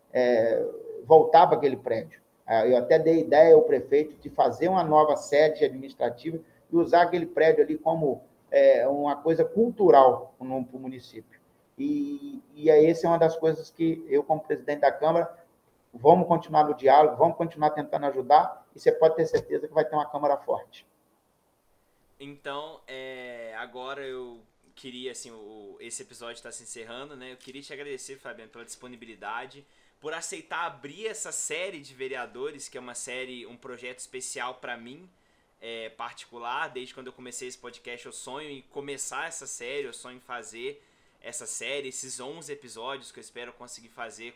Speaker 2: voltar para aquele prédio. Eu até dei ideia ao prefeito de fazer uma nova sede administrativa e usar aquele prédio ali como uma coisa cultural para o município. E essa é uma das coisas que eu, como presidente da Câmara, vamos continuar no diálogo, vamos continuar tentando ajudar, e você pode ter certeza que vai ter uma Câmara forte.
Speaker 1: Então, agora eu queria, assim, esse episódio está se encerrando, né? Eu queria te agradecer, Fabiano, pela disponibilidade, por aceitar abrir essa série de vereadores, que é uma série, um projeto especial para mim, particular. Desde quando eu comecei esse podcast, eu sonho em começar essa série, eu sonho em fazer essa série, esses 11 episódios que eu espero conseguir fazer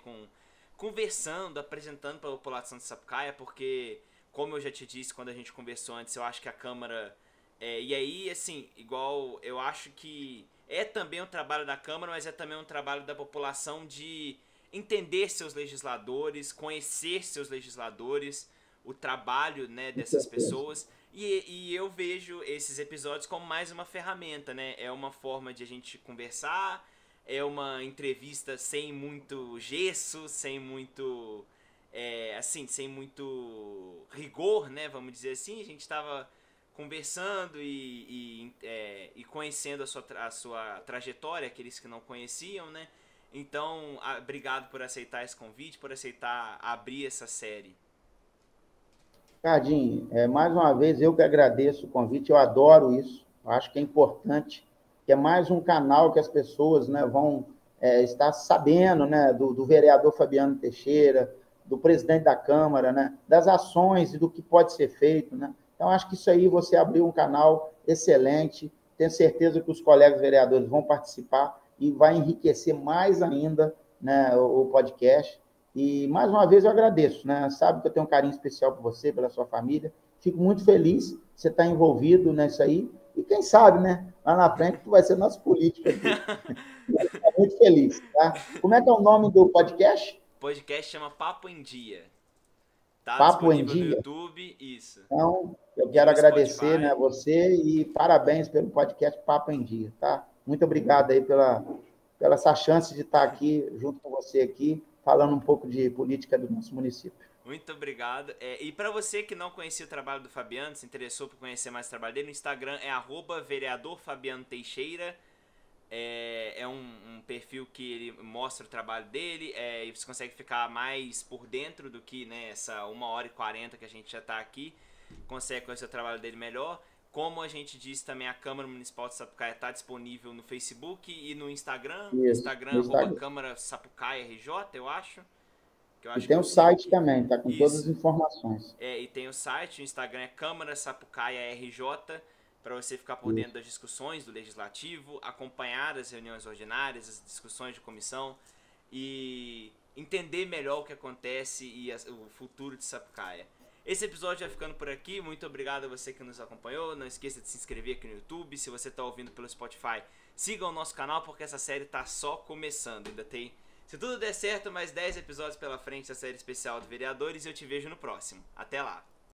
Speaker 1: conversando, apresentando para a população de Sapucaia, porque, como eu já te disse quando a gente conversou antes, eu acho que a Câmara... e aí, assim, igual, eu acho que é também um trabalho da Câmara, mas é também um trabalho da população de entender seus legisladores, conhecer seus legisladores, o trabalho, né, dessas pessoas. E eu vejo esses episódios como mais uma ferramenta, né? É uma forma de a gente conversar, é uma entrevista sem muito gesso, sem muito... sem muito rigor, né? Vamos dizer assim. A gente estava conversando e conhecendo a sua trajetória, aqueles que não conheciam, né? Então, obrigado por aceitar esse convite, por aceitar abrir essa série.
Speaker 2: Ricardinho, mais uma vez eu que agradeço o convite, eu adoro isso, eu acho que é importante, que é mais um canal que as pessoas, né, vão estar sabendo, né, do vereador Fabiano Teixeira, do presidente da Câmara, né, das ações e do que pode ser feito, né? Então, acho que isso aí você abriu um canal excelente, tenho certeza que os colegas vereadores vão participar e vai enriquecer mais ainda, né, o podcast. E, mais uma vez, eu agradeço, né? Sabe que eu tenho um carinho especial por você, pela sua família. Fico muito feliz que você está envolvido nisso aí. E quem sabe, né? Lá na frente, tu vai ser nosso político aqui. Estou muito feliz, tá? Como é que é o nome do podcast?
Speaker 1: O podcast chama Papo em Dia. Tá
Speaker 2: Papo em
Speaker 1: disponível no
Speaker 2: Dia.
Speaker 1: YouTube, isso.
Speaker 2: Então, eu
Speaker 1: E
Speaker 2: quero
Speaker 1: no
Speaker 2: agradecer, né,
Speaker 1: Spotify.
Speaker 2: a você e parabéns pelo podcast Papo em Dia, tá? Muito obrigado aí pela essa chance de estar aqui junto com você aqui, falando um pouco de política do nosso município.
Speaker 1: Muito obrigado. E para você que não conhecia o trabalho do Fabiano, se interessou por conhecer mais o trabalho dele, no Instagram é @vereadorfabianoteixeira. É um perfil que ele mostra o trabalho dele, e você consegue ficar mais por dentro do que, né, essa 1h40 que a gente já tá aqui, consegue conhecer o trabalho dele melhor. Como a gente disse também, a Câmara Municipal de Sapucaia está disponível no Facebook e no Instagram.
Speaker 2: Isso,
Speaker 1: Instagram,
Speaker 2: no
Speaker 1: arroba
Speaker 2: Instagram.
Speaker 1: Câmara Sapucaia RJ, eu acho. Que eu
Speaker 2: E
Speaker 1: acho
Speaker 2: tem
Speaker 1: que
Speaker 2: o site também, tá com todas as
Speaker 1: Isso.
Speaker 2: informações.
Speaker 1: E tem o site, o Instagram é Câmara Sapucaia RJ, para você ficar por dentro
Speaker 2: Isso.
Speaker 1: das discussões do Legislativo, acompanhar as reuniões ordinárias, as discussões de comissão e entender melhor o que acontece e o futuro de Sapucaia. Esse episódio vai ficando por aqui. Muito obrigado a você que nos acompanhou. Não esqueça de se inscrever aqui no YouTube. Se você está ouvindo pelo Spotify, siga o nosso canal porque essa série está só começando. Ainda tem, se tudo der certo, mais 10 episódios pela frente da série especial de vereadores e eu te vejo no próximo. Até lá!